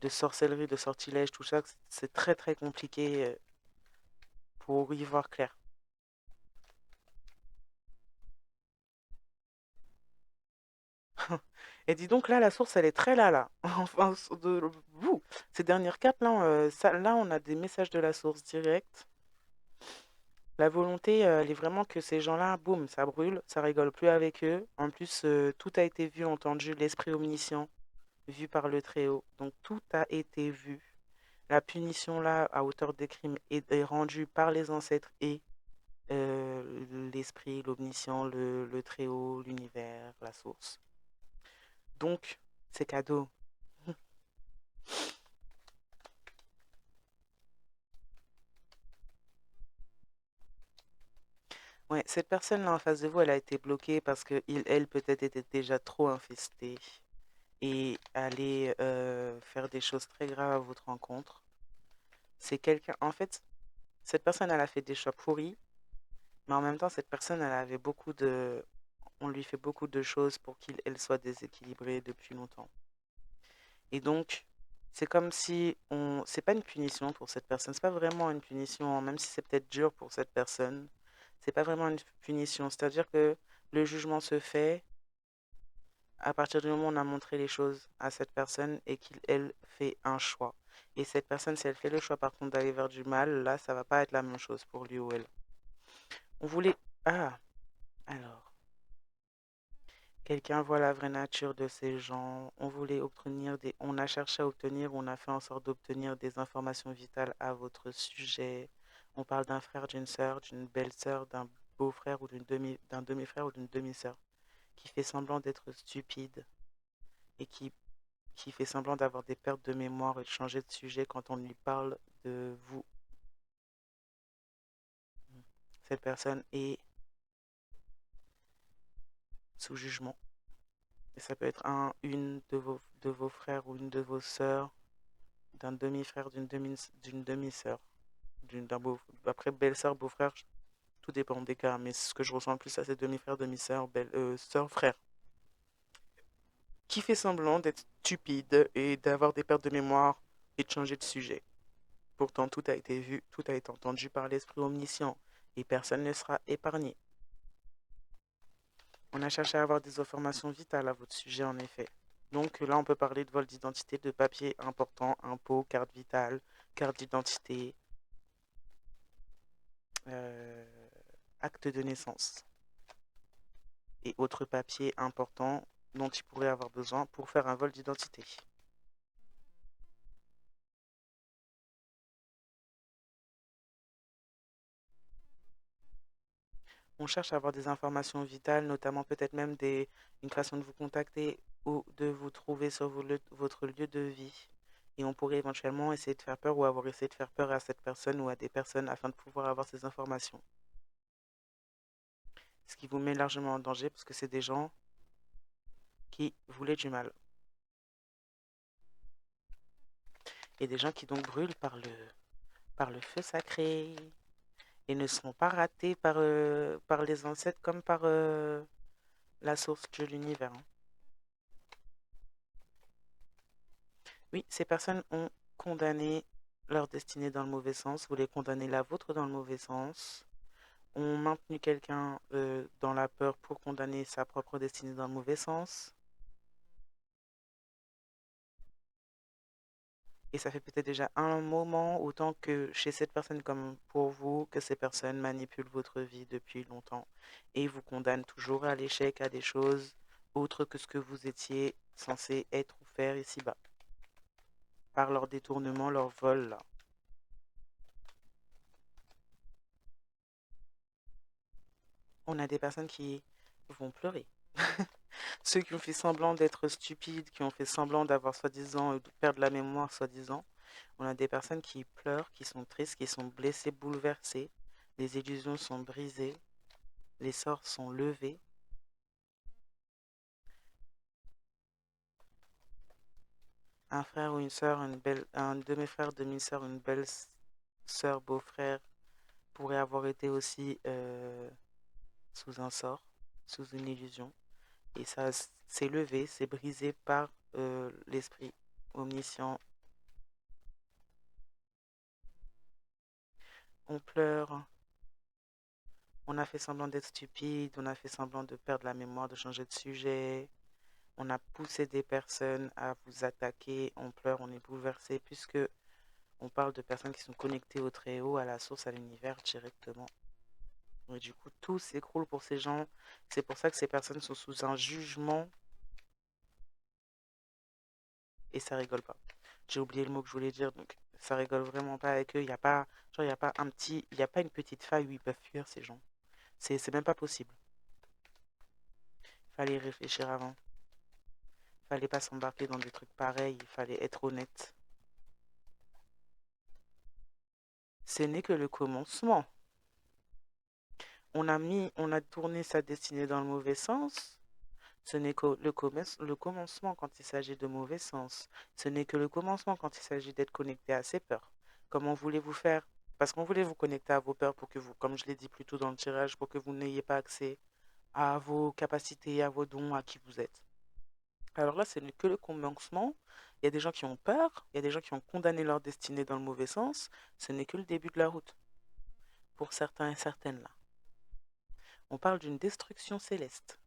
sorcellerie, de sortilèges, tout ça, que c'est très très compliqué pour y voir clair. Et dis donc, là, la source, elle est très là. Enfin, de vous, ces dernières cartes, là, là, on a des messages de la source directe. La volonté, elle est vraiment que ces gens-là, boum, ça brûle, ça rigole plus avec eux. En plus, tout a été vu, entendu, l'esprit omniscient, vu par le Très-Haut. Donc, tout a été vu. La punition, là, à hauteur des crimes, est rendue par les ancêtres et l'esprit, l'omniscient, le Très-Haut, l'univers, la source. Donc, c'est cadeau. Ouais, cette personne-là en face de vous, elle a été bloquée parce que elle peut-être était déjà trop infestée et allait faire des choses très graves à votre rencontre. C'est quelqu'un, en fait, cette personne, elle a fait des choix pourris, mais en même temps, cette personne, elle avait beaucoup de, on lui fait beaucoup de choses pour qu'elle soit déséquilibrée depuis longtemps. Et donc, c'est comme si on, c'est pas une punition pour cette personne, c'est pas vraiment une punition, même si c'est peut-être dur pour cette personne, c'est pas vraiment une punition. C'est-à-dire que le jugement se fait à partir du moment où on a montré les choses à cette personne et qu'elle fait un choix. Et cette personne, si elle fait le choix par contre d'aller vers du mal, là, ça va pas être la même chose pour lui ou elle. On voulait... Ah, alors. Quelqu'un voit la vraie nature de ces gens. On voulait obtenir des... On a cherché à obtenir, on a fait en sorte d'obtenir des informations vitales à votre sujet. On parle d'un frère, d'une sœur, d'une belle-sœur, d'un beau-frère ou d'un demi-frère ou d'une demi-sœur qui fait semblant d'être stupide et qui fait semblant d'avoir des pertes de mémoire et de changer de sujet quand on lui parle de vous. Cette personne est sous jugement. Et ça peut être une de vos frères ou une de vos sœurs, d'un demi-frère, d'une demi-sœur, d'un beau, après belle-sœur, beau-frère, tout dépend des cas, mais ce que je ressens le plus, c'est demi-frère, demi-sœur, sœur, frère, qui fait semblant d'être stupide et d'avoir des pertes de mémoire et de changer de sujet. Pourtant, tout a été vu, tout a été entendu par l'esprit omniscient et personne ne sera épargné. On a cherché à avoir des informations vitales à votre sujet, en effet. Donc là, on peut parler de vol d'identité, de papiers importants, impôts, carte vitale, carte d'identité, euh, acte de naissance et autres papiers importants dont il pourrait avoir besoin pour faire un vol d'identité. On cherche à avoir des informations vitales, notamment peut-être même une façon de vous contacter ou de vous trouver sur votre lieu de vie. Et on pourrait éventuellement essayer de faire peur ou avoir essayé de faire peur à cette personne ou à des personnes afin de pouvoir avoir ces informations. Ce qui vous met largement en danger parce que c'est des gens qui voulaient du mal. Et des gens qui donc brûlent par le feu sacré et ne sont pas ratés par les ancêtres comme par la source de l'univers, hein. Oui, ces personnes ont condamné leur destinée dans le mauvais sens, voulaient condamner la vôtre dans le mauvais sens, ont maintenu quelqu'un dans la peur pour condamner sa propre destinée dans le mauvais sens. Et ça fait peut-être déjà un moment, autant que chez cette personne comme pour vous, que ces personnes manipulent votre vie depuis longtemps et vous condamnent toujours à l'échec, à des choses autres que ce que vous étiez censé être ou faire ici-bas, par leur détournement, leur vol, là. On a des personnes qui vont pleurer. Ceux qui ont fait semblant d'être stupides, qui ont fait semblant d'avoir soi-disant, de perdre la mémoire soi-disant, on a des personnes qui pleurent, qui sont tristes, qui sont blessées, bouleversées. Les illusions sont brisées, les sorts sont levés. Un frère ou une sœur, un demi-frère, demi-sœur, une belle sœur, beau-frère pourrait avoir été aussi sous un sort, sous une illusion. Et ça s'est levé, c'est brisé par l'esprit omniscient. On pleure, on a fait semblant d'être stupide, on a fait semblant de perdre la mémoire, de changer de sujet. On a poussé des personnes à vous attaquer, on pleure, on est bouleversé, puisque on parle de personnes qui sont connectées au Très-Haut, à la source, à l'univers directement. Et du coup, tout s'écroule pour ces gens. C'est pour ça que ces personnes sont sous un jugement et ça rigole pas. J'ai oublié le mot que je voulais dire, donc ça rigole vraiment pas avec eux. Il n'y a pas, genre, il y a pas un petit, il y a pas une petite faille où ils peuvent fuir ces gens. C'est même pas possible. Il fallait y réfléchir avant. Il fallait pas s'embarquer dans des trucs pareils. Il fallait être honnête. Ce n'est que le commencement. On a tourné sa destinée dans le mauvais sens. Ce n'est que le commencement quand il s'agit de mauvais sens. Ce n'est que le commencement quand il s'agit d'être connecté à ses peurs. Comment voulez-vous faire? Parce qu'on voulait vous connecter à vos peurs pour que vous, comme je l'ai dit plus tôt dans le tirage, pour que vous n'ayez pas accès à vos capacités, à vos dons, à qui vous êtes. Alors là, ce n'est que le commencement. Il y a des gens qui ont peur, il y a des gens qui ont condamné leur destinée dans le mauvais sens. Ce n'est que le début de la route. Pour certains et certaines là. On parle d'une destruction céleste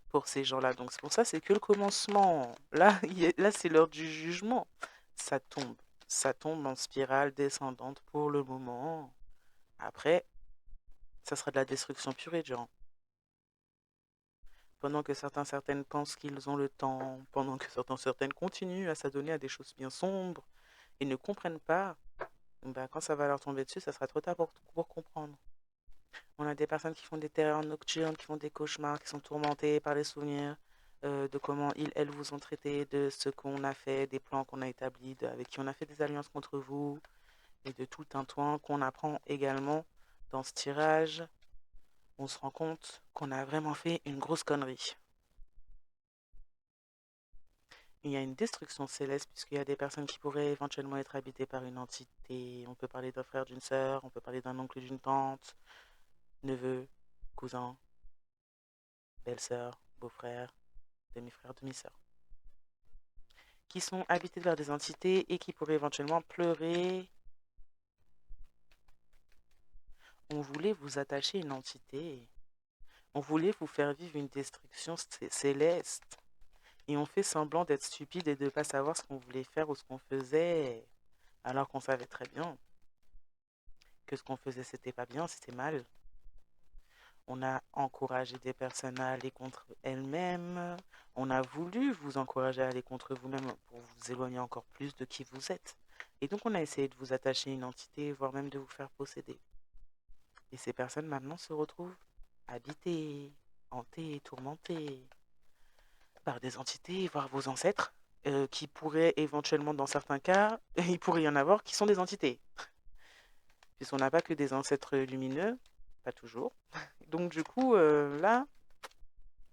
pour ces gens-là. Donc c'est pour ça, c'est que le commencement. Là, là c'est l'heure du jugement. Ça tombe. Ça tombe en spirale descendante pour le moment. Après, ça sera de la destruction pure et dure. Pendant que certains, certaines pensent qu'ils ont le temps, pendant que certains, certaines continuent à s'adonner à des choses bien sombres et ne comprennent pas, ben, quand ça va leur tomber dessus, ça sera trop tard pour comprendre. On a des personnes qui font des terreurs nocturnes, qui font des cauchemars, qui sont tourmentées par les souvenirs de comment ils, elles vous ont traité, de ce qu'on a fait, des plans qu'on a établis, avec qui on a fait des alliances contre vous, et de tout un toin qu'on apprend également dans ce tirage. On se rend compte qu'on a vraiment fait une grosse connerie. Il y a une destruction céleste puisqu'il y a des personnes qui pourraient éventuellement être habitées par une entité. On peut parler d'un frère, d'une sœur, on peut parler d'un oncle, d'une tante, neveu, cousin, belle-sœur, beau-frère, demi-frère, demi-sœur, qui sont habités par des entités et qui pourraient éventuellement pleurer. On voulait vous attacher à une entité. On voulait vous faire vivre une destruction céleste. Et on fait semblant d'être stupide et de ne pas savoir ce qu'on voulait faire ou ce qu'on faisait, alors qu'on savait très bien que ce qu'on faisait, c'était pas bien, c'était mal. On a encouragé des personnes à aller contre elles-mêmes. On a voulu vous encourager à aller contre vous-même pour vous éloigner encore plus de qui vous êtes. Et donc, on a essayé de vous attacher à une entité, voire même de vous faire posséder. Et ces personnes maintenant se retrouvent habitées, hantées, tourmentées par des entités, voire vos ancêtres, qui pourraient éventuellement, dans certains cas, il pourrait y en avoir qui sont des entités. Puisqu'on n'a pas que des ancêtres lumineux, pas toujours. Donc, du coup, là,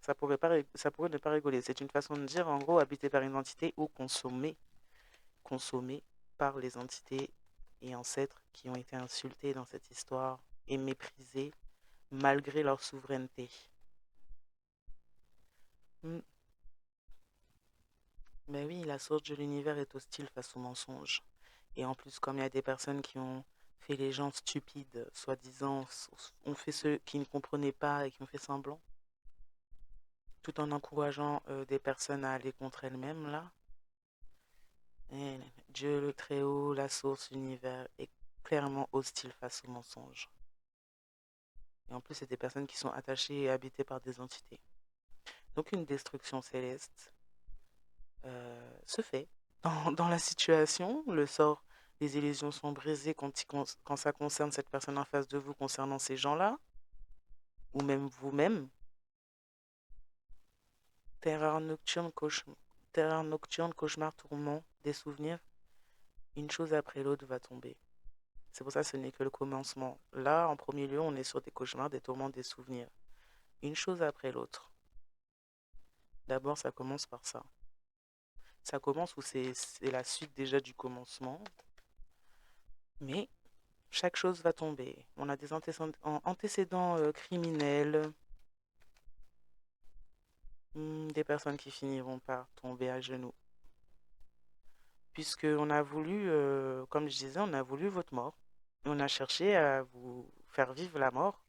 ça pourrait ne pas rigoler. C'est une façon de dire, en gros, habité par une entité ou consommé par les entités et ancêtres qui ont été insultés dans cette histoire et méprisés malgré leur souveraineté. Hmm. Mais oui, la source de l'univers est hostile face aux mensonges. Et en plus, comme il y a des personnes qui ont fait les gens stupides, soi-disant, ont fait ceux qui ne comprenaient pas et qui ont fait semblant, tout en encourageant des personnes à aller contre elles-mêmes, là. Et Dieu le Très-Haut, la source, l'univers, est clairement hostile face au mensonge. Et en plus, c'est des personnes qui sont attachées et habitées par des entités. Donc une destruction céleste se fait. Dans la situation, le sort, les illusions sont brisées quand ça concerne cette personne en face de vous concernant ces gens-là, ou même vous-même. Terreur nocturne, cauchemar, tourment, des souvenirs, une chose après l'autre va tomber. C'est pour ça que ce n'est que le commencement. Là, en premier lieu, on est sur des cauchemars, des tourments, des souvenirs. Une chose après l'autre. D'abord, ça commence par ça. Ça commence où c'est la suite déjà du commencement. Mais chaque chose va tomber. On a des antécédents criminels, des personnes qui finiront par tomber à genoux. Puisqu'on a voulu, comme je disais, on a voulu votre mort. Et on a cherché à vous faire vivre la mort.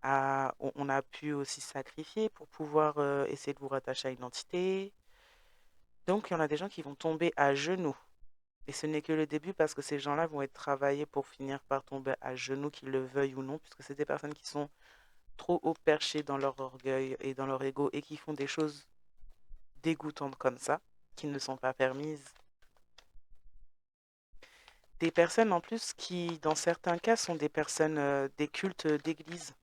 On a pu aussi sacrifier pour pouvoir essayer de vous rattacher à une entité. Donc, il y en a des gens qui vont tomber à genoux. Et ce n'est que le début parce que ces gens-là vont être travaillés pour finir par tomber à genoux, qu'ils le veuillent ou non, puisque c'est des personnes qui sont trop haut perchées dans leur orgueil et dans leur ego et qui font des choses dégoûtantes comme ça, qui ne sont pas permises. Des personnes en plus qui, dans certains cas, sont des personnes des cultes d'église,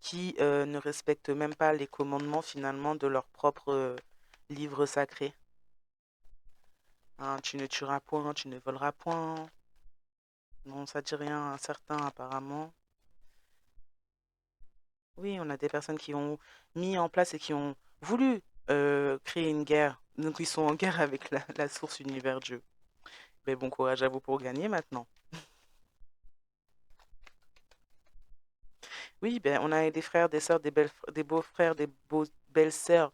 qui ne respectent même pas les commandements finalement de leur propre livre sacré. Hein, tu ne tueras point, tu ne voleras point. Non, ça dit rien à certains apparemment. Oui, on a des personnes qui ont mis en place et qui ont voulu créer une guerre. Donc ils sont en guerre avec la source univers Dieu. Mais bon courage à vous pour gagner maintenant. Oui, ben, on a des frères, des sœurs, des beaux-frères, des belles-sœurs,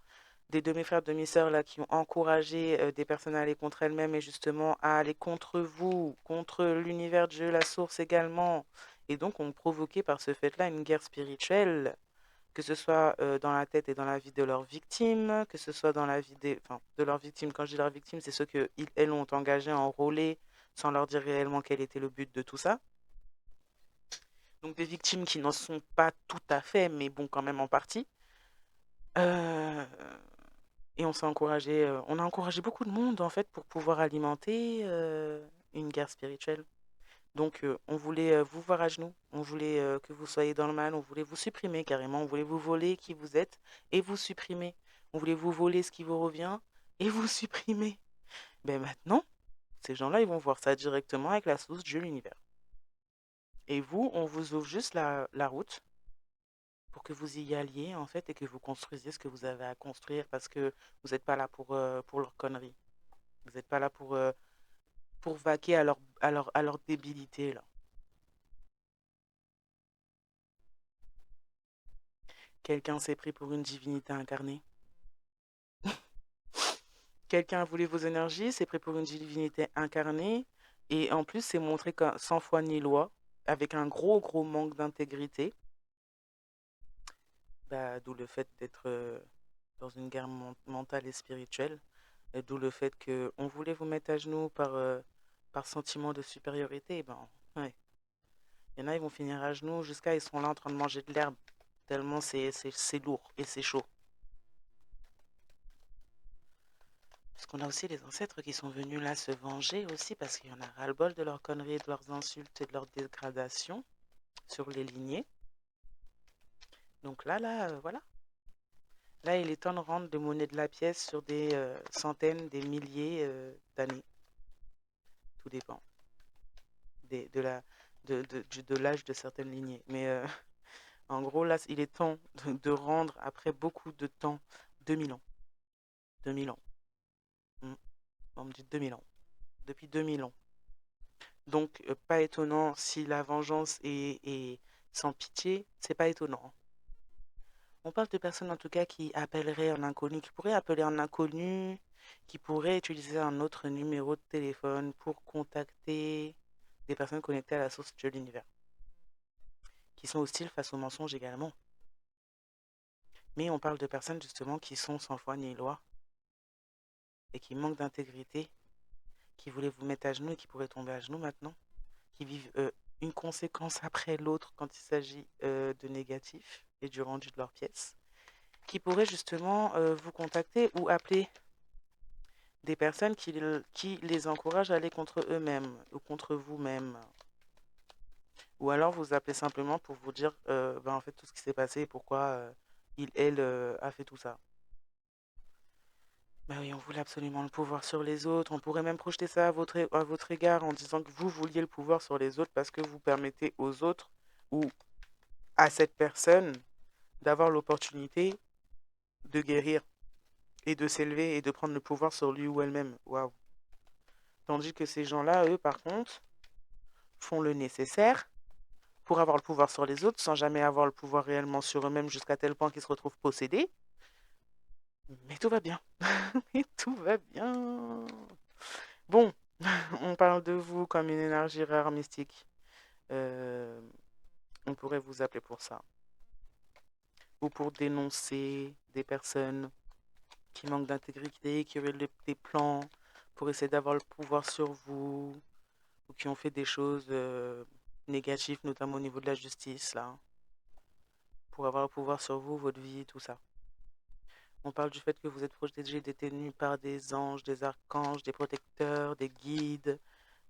des demi-frères, demi-sœurs là qui ont encouragé des personnes à aller contre elles-mêmes et justement à aller contre vous, contre l'univers Dieu, la source également. Et donc ont provoqué par ce fait-là une guerre spirituelle, que ce soit dans la tête et dans la vie de leurs victimes, que ce soit dans la vie enfin, de leurs victimes. Quand je dis leurs victimes, c'est ceux qu'elles ont engagés, enrôlés, sans leur dire réellement quel était le but de tout ça. Donc des victimes qui n'en sont pas tout à fait, mais bon, quand même en partie. Euh, et on a encouragé beaucoup de monde en fait pour pouvoir alimenter une guerre spirituelle. Donc on voulait vous voir à genoux, on voulait que vous soyez dans le mal, on voulait vous supprimer carrément, on voulait vous voler qui vous êtes et vous supprimer. On voulait vous voler ce qui vous revient et vous supprimer. Ben maintenant, ces gens-là, ils vont voir ça directement avec la source Dieu, l'univers. Et vous, on vous ouvre juste la route pour que vous y alliez en fait et que vous construisiez ce que vous avez à construire parce que vous n'êtes pas là pour leur connerie. Vous n'êtes pas là pour vaquer à leur débilité là. Quelqu'un s'est pris pour une divinité incarnée. Quelqu'un a voulu vos énergies, s'est pris pour une divinité incarnée et en plus s'est montré sans foi ni loi, avec un gros manque d'intégrité. Bah, d'où le fait d'être dans une guerre mentale et spirituelle. D'où le fait qu'on voulait vous mettre à genoux par sentiment de supériorité. Ben, ouais. Il y en a, ils vont finir à genoux jusqu'à ils sont là en train de manger de l'herbe. Tellement c'est lourd et c'est chaud. Parce qu'on a aussi les ancêtres qui sont venus là se venger aussi parce qu'il y en a ras-le-bol de leurs conneries, de leurs insultes et de leurs dégradations sur les lignées. Donc voilà. Là, il est temps de rendre de monnaie de la pièce sur des centaines, des milliers d'années. Tout dépend de de l'âge de certaines lignées. Mais en gros, là, il est temps de rendre, après beaucoup de temps, 2000 ans. 2000 ans. On me dit 2000 ans. Depuis 2000 ans. Donc, pas étonnant si la vengeance est sans pitié, c'est pas étonnant. On parle de personnes en tout cas qui appelleraient un inconnu, qui pourraient appeler un inconnu, qui pourraient utiliser un autre numéro de téléphone pour contacter des personnes connectées à la source de l'univers, qui sont hostiles face aux mensonges également. Mais on parle de personnes justement qui sont sans foi ni loi et qui manquent d'intégrité, qui voulaient vous mettre à genoux et qui pourraient tomber à genoux maintenant, qui vivent une conséquence après l'autre quand il s'agit de négatif et du rendu de leur pièce, qui pourraient justement vous contacter ou appeler des personnes qui les encouragent à aller contre eux-mêmes ou contre vous-même. Ou alors vous appelez simplement pour vous dire ben, en fait tout ce qui s'est passé et pourquoi elle a fait tout ça. Bah oui, on voulait absolument le pouvoir sur les autres. On pourrait même projeter ça à votre égard en disant que vous vouliez le pouvoir sur les autres parce que vous permettez aux autres ou à cette personne d'avoir l'opportunité de guérir et de s'élever et de prendre le pouvoir sur lui ou elle-même. Waouh. Tandis que ces gens-là, eux, par contre, font le nécessaire pour avoir le pouvoir sur les autres sans jamais avoir le pouvoir réellement sur eux-mêmes jusqu'à tel point qu'ils se retrouvent possédés. Mais tout va bien. Mais tout va bien. Bon, on parle de vous comme une énergie rare mystique. Euh, on pourrait vous appeler pour ça. Ou pour dénoncer des personnes qui manquent d'intégrité, qui auraient des plans pour essayer d'avoir le pouvoir sur vous, ou qui ont fait des choses négatives, notamment au niveau de la justice, là, pour avoir le pouvoir sur vous, votre vie, tout ça. On parle du fait que vous êtes protégés, détenus par des anges, des archanges, des protecteurs, des guides,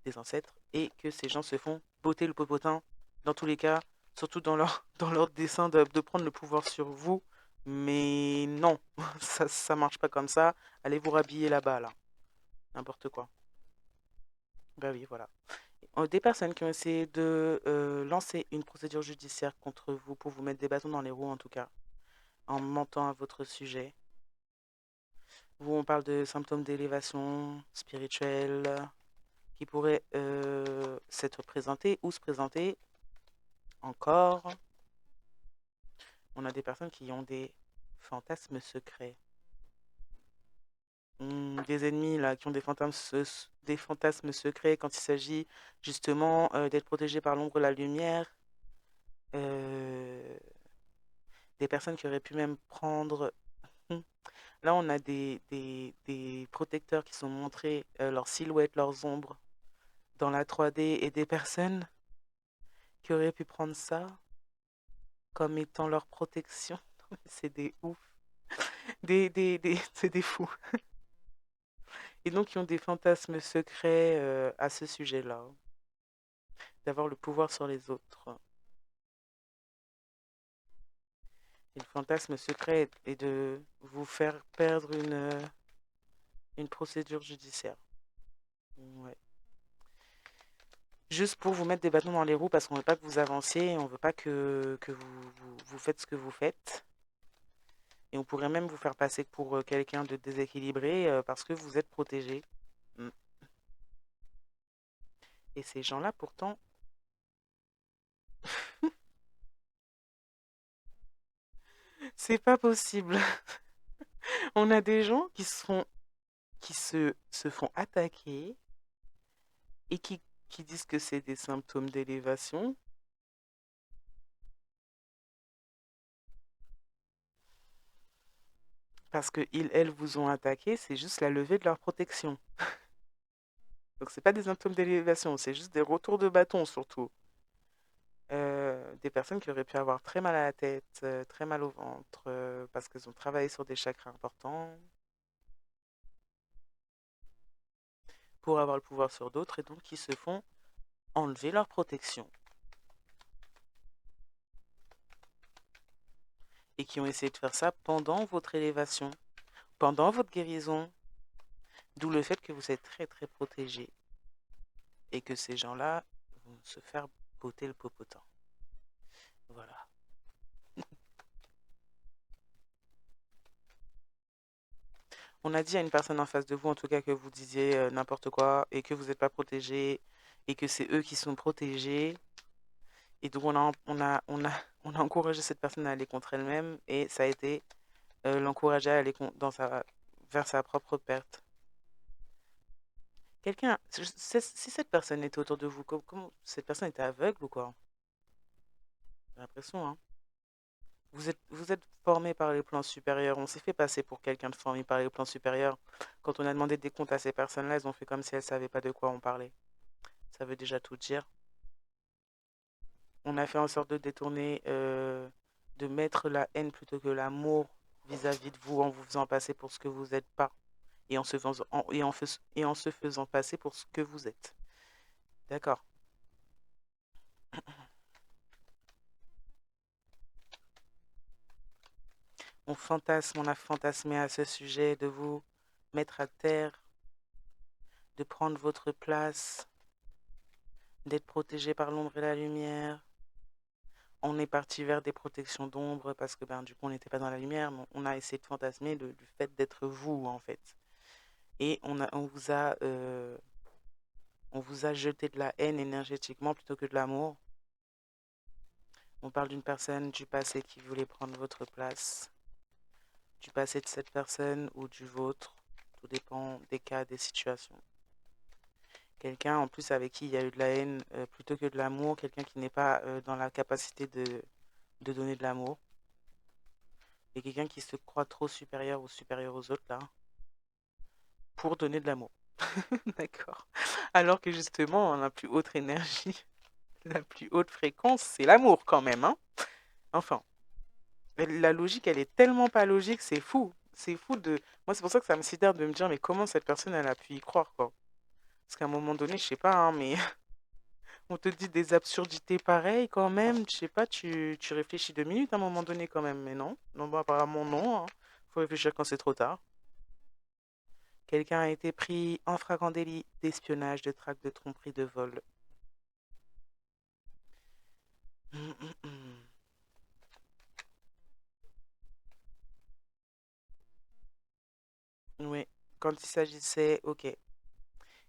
des ancêtres, et que ces gens se font botter le popotin, dans tous les cas, surtout dans leur, dans leur dessein de prendre le pouvoir sur vous. Mais non, ça marche pas comme ça. Allez vous rhabiller là-bas, là. N'importe quoi. Bah oui, voilà. Des personnes qui ont essayé de lancer une procédure judiciaire contre vous pour vous mettre des bâtons dans les roues, en tout cas, en mentant à votre sujet. Où on parle de symptômes d'élévation spirituelle qui pourraient s'être présentés ou se présenter encore. On a des personnes qui ont des fantasmes secrets. Des ennemis là qui ont des fantasmes secrets quand il s'agit justement d'être protégés par l'ombre et la lumière. Euh, des personnes qui auraient pu même prendre. Hmm. Là, on a des protecteurs qui sont montrés leurs silhouettes, leurs ombres dans la 3D et des personnes qui auraient pu prendre ça comme étant leur protection. C'est des oufs. C'est des fous. Et donc, qui ont des fantasmes secrets à ce sujet-là, d'avoir le pouvoir sur les autres. Et le fantasme secret est de vous faire perdre une procédure judiciaire. Ouais. Juste pour vous mettre des bâtons dans les roues parce qu'on ne veut pas que vous avanciez, on ne veut pas que vous faites ce que vous faites. Et on pourrait même vous faire passer pour quelqu'un de déséquilibré parce que vous êtes protégé. Mm. Et ces gens-là, pourtant, c'est pas possible. On a des gens qui se font attaquer et qui disent que c'est des symptômes d'élévation. Parce que elles vous ont attaqué, c'est juste la levée de leur protection. Donc c'est pas des symptômes d'élévation, c'est juste des retours de bâton surtout. Des personnes qui auraient pu avoir très mal à la tête, très mal au ventre, parce qu'elles ont travaillé sur des chakras importants pour avoir le pouvoir sur d'autres et donc qui se font enlever leur protection et qui ont essayé de faire ça pendant votre élévation, pendant votre guérison, d'où le fait que vous êtes très très protégé et que ces gens-là vont se faire botter le popotin. Voilà. On a dit à une personne en face de vous, en tout cas, que vous disiez n'importe quoi et que vous n'êtes pas protégé et que c'est eux qui sont protégés. Et donc, on a encouragé cette personne à aller contre elle-même et ça a été l'encourager à aller vers sa propre perte. Si cette personne était autour de vous, cette personne était aveugle ou quoi? J'ai l'impression, hein. Vous êtes formé par les plans supérieurs. On s'est fait passer pour quelqu'un de formé par les plans supérieurs. Quand on a demandé des comptes à ces personnes-là, elles ont fait comme si elles ne savaient pas de quoi on parlait. Ça veut déjà tout dire. On a fait en sorte de détourner, de mettre la haine plutôt que l'amour vis-à-vis de vous en vous faisant passer pour ce que vous n'êtes pas et en se faisant passer pour ce que vous êtes. D'accord. On a fantasmé à ce sujet de vous mettre à terre, de prendre votre place, d'être protégé par l'ombre et la lumière. On est parti vers des protections d'ombre parce que ben, du coup on n'était pas dans la lumière, mais on a essayé de fantasmer du fait d'être vous en fait. Et on vous a jeté de la haine énergétiquement plutôt que de l'amour. On parle d'une personne du passé qui voulait prendre votre place, du passé de cette personne ou du vôtre, tout dépend des cas, des situations. Quelqu'un en plus avec qui il y a eu de la haine plutôt que de l'amour, quelqu'un qui n'est pas dans la capacité de donner de l'amour, et quelqu'un qui se croit trop supérieur ou supérieur aux autres là, pour donner de l'amour. D'accord. Alors que justement, la plus haute énergie, la plus haute fréquence, c'est l'amour quand même, hein. Enfin, la logique, elle est tellement pas logique, c'est fou. C'est fou de... Moi, c'est pour ça que ça me sidère de me dire, mais comment cette personne, elle a pu y croire, quoi. Parce qu'à un moment donné, je sais pas, hein, mais on te dit des absurdités pareilles quand même. Je sais pas, tu réfléchis 2 minutes à un moment donné quand même, mais non. Non, bah, apparemment, non, hein. Faut réfléchir quand c'est trop tard. Quelqu'un a été pris en flagrant délit d'espionnage, de traque, de tromperie, de vol. Hum, hum, hum. Oui, quand il s'agissait, ok.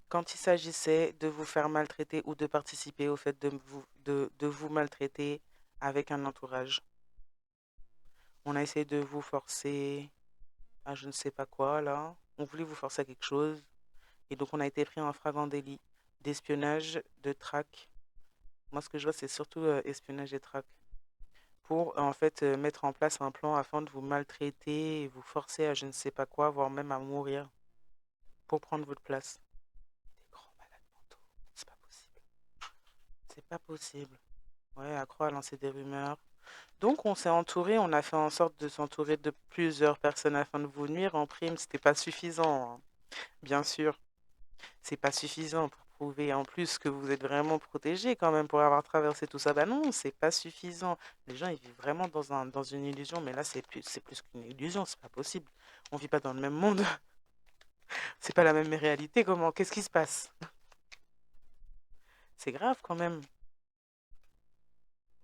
Quand il s'agissait de vous faire maltraiter ou de participer au fait de vous maltraiter avec un entourage. On a essayé de vous forcer à je ne sais pas quoi, là. On voulait vous forcer à quelque chose. Et donc, on a été pris en flagrant délit d'espionnage, de traque. Moi, ce que je vois, c'est surtout espionnage et traque. Pour, en fait, mettre en place un plan afin de vous maltraiter et vous forcer à je ne sais pas quoi, voire même à mourir pour prendre votre place. Des grands malades mentaux. C'est pas possible. C'est pas possible. Ouais, accro à lancer des rumeurs. Donc, on s'est entouré, on a fait en sorte de s'entourer de plusieurs personnes afin de vous nuire. En prime, c'était pas suffisant, hein. Bien sûr, c'est pas suffisant pour prouver en plus que vous êtes vraiment protégé quand même pour avoir traversé tout ça. Bah non, c'est pas suffisant. Les gens, ils vivent vraiment dans une illusion, mais là, c'est plus qu'une illusion, c'est pas possible. On vit pas dans le même monde, c'est pas la même réalité. Comment? Qu'est-ce qui se passe? C'est grave quand même.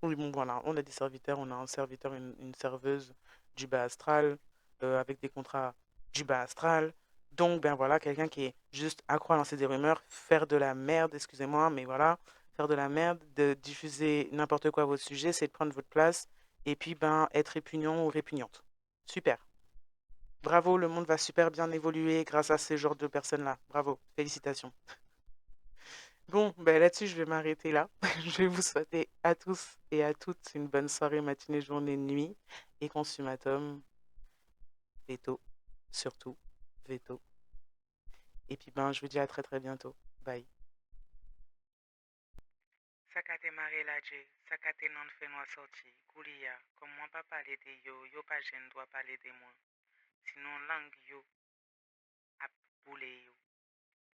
Oui, bon, voilà, on a des serviteurs, on a un serviteur, une serveuse du bas astral, avec des contrats du bas astral. Donc, ben voilà, quelqu'un qui est juste accro à lancer des rumeurs, faire de la merde, excusez-moi, mais voilà, faire de la merde, de diffuser n'importe quoi à votre sujet, c'est de prendre votre place et puis, ben, être répugnant ou répugnante. Super. Bravo, le monde va super bien évoluer grâce à ce genre de personnes-là. Bravo, félicitations. Bon, ben là-dessus, je vais m'arrêter là. Je vais vous souhaiter à tous et à toutes une bonne soirée, matinée, journée, nuit. Et consummatum, veto, surtout, veto. Et puis, ben, je vous dis à très très bientôt. Bye. Sakate mare la je, sakate nan fe noa sorti, kouliya, comme moi pas parler de yo, yo pas jen doit parler de moi. Sinon, langue yo, ap boule yo.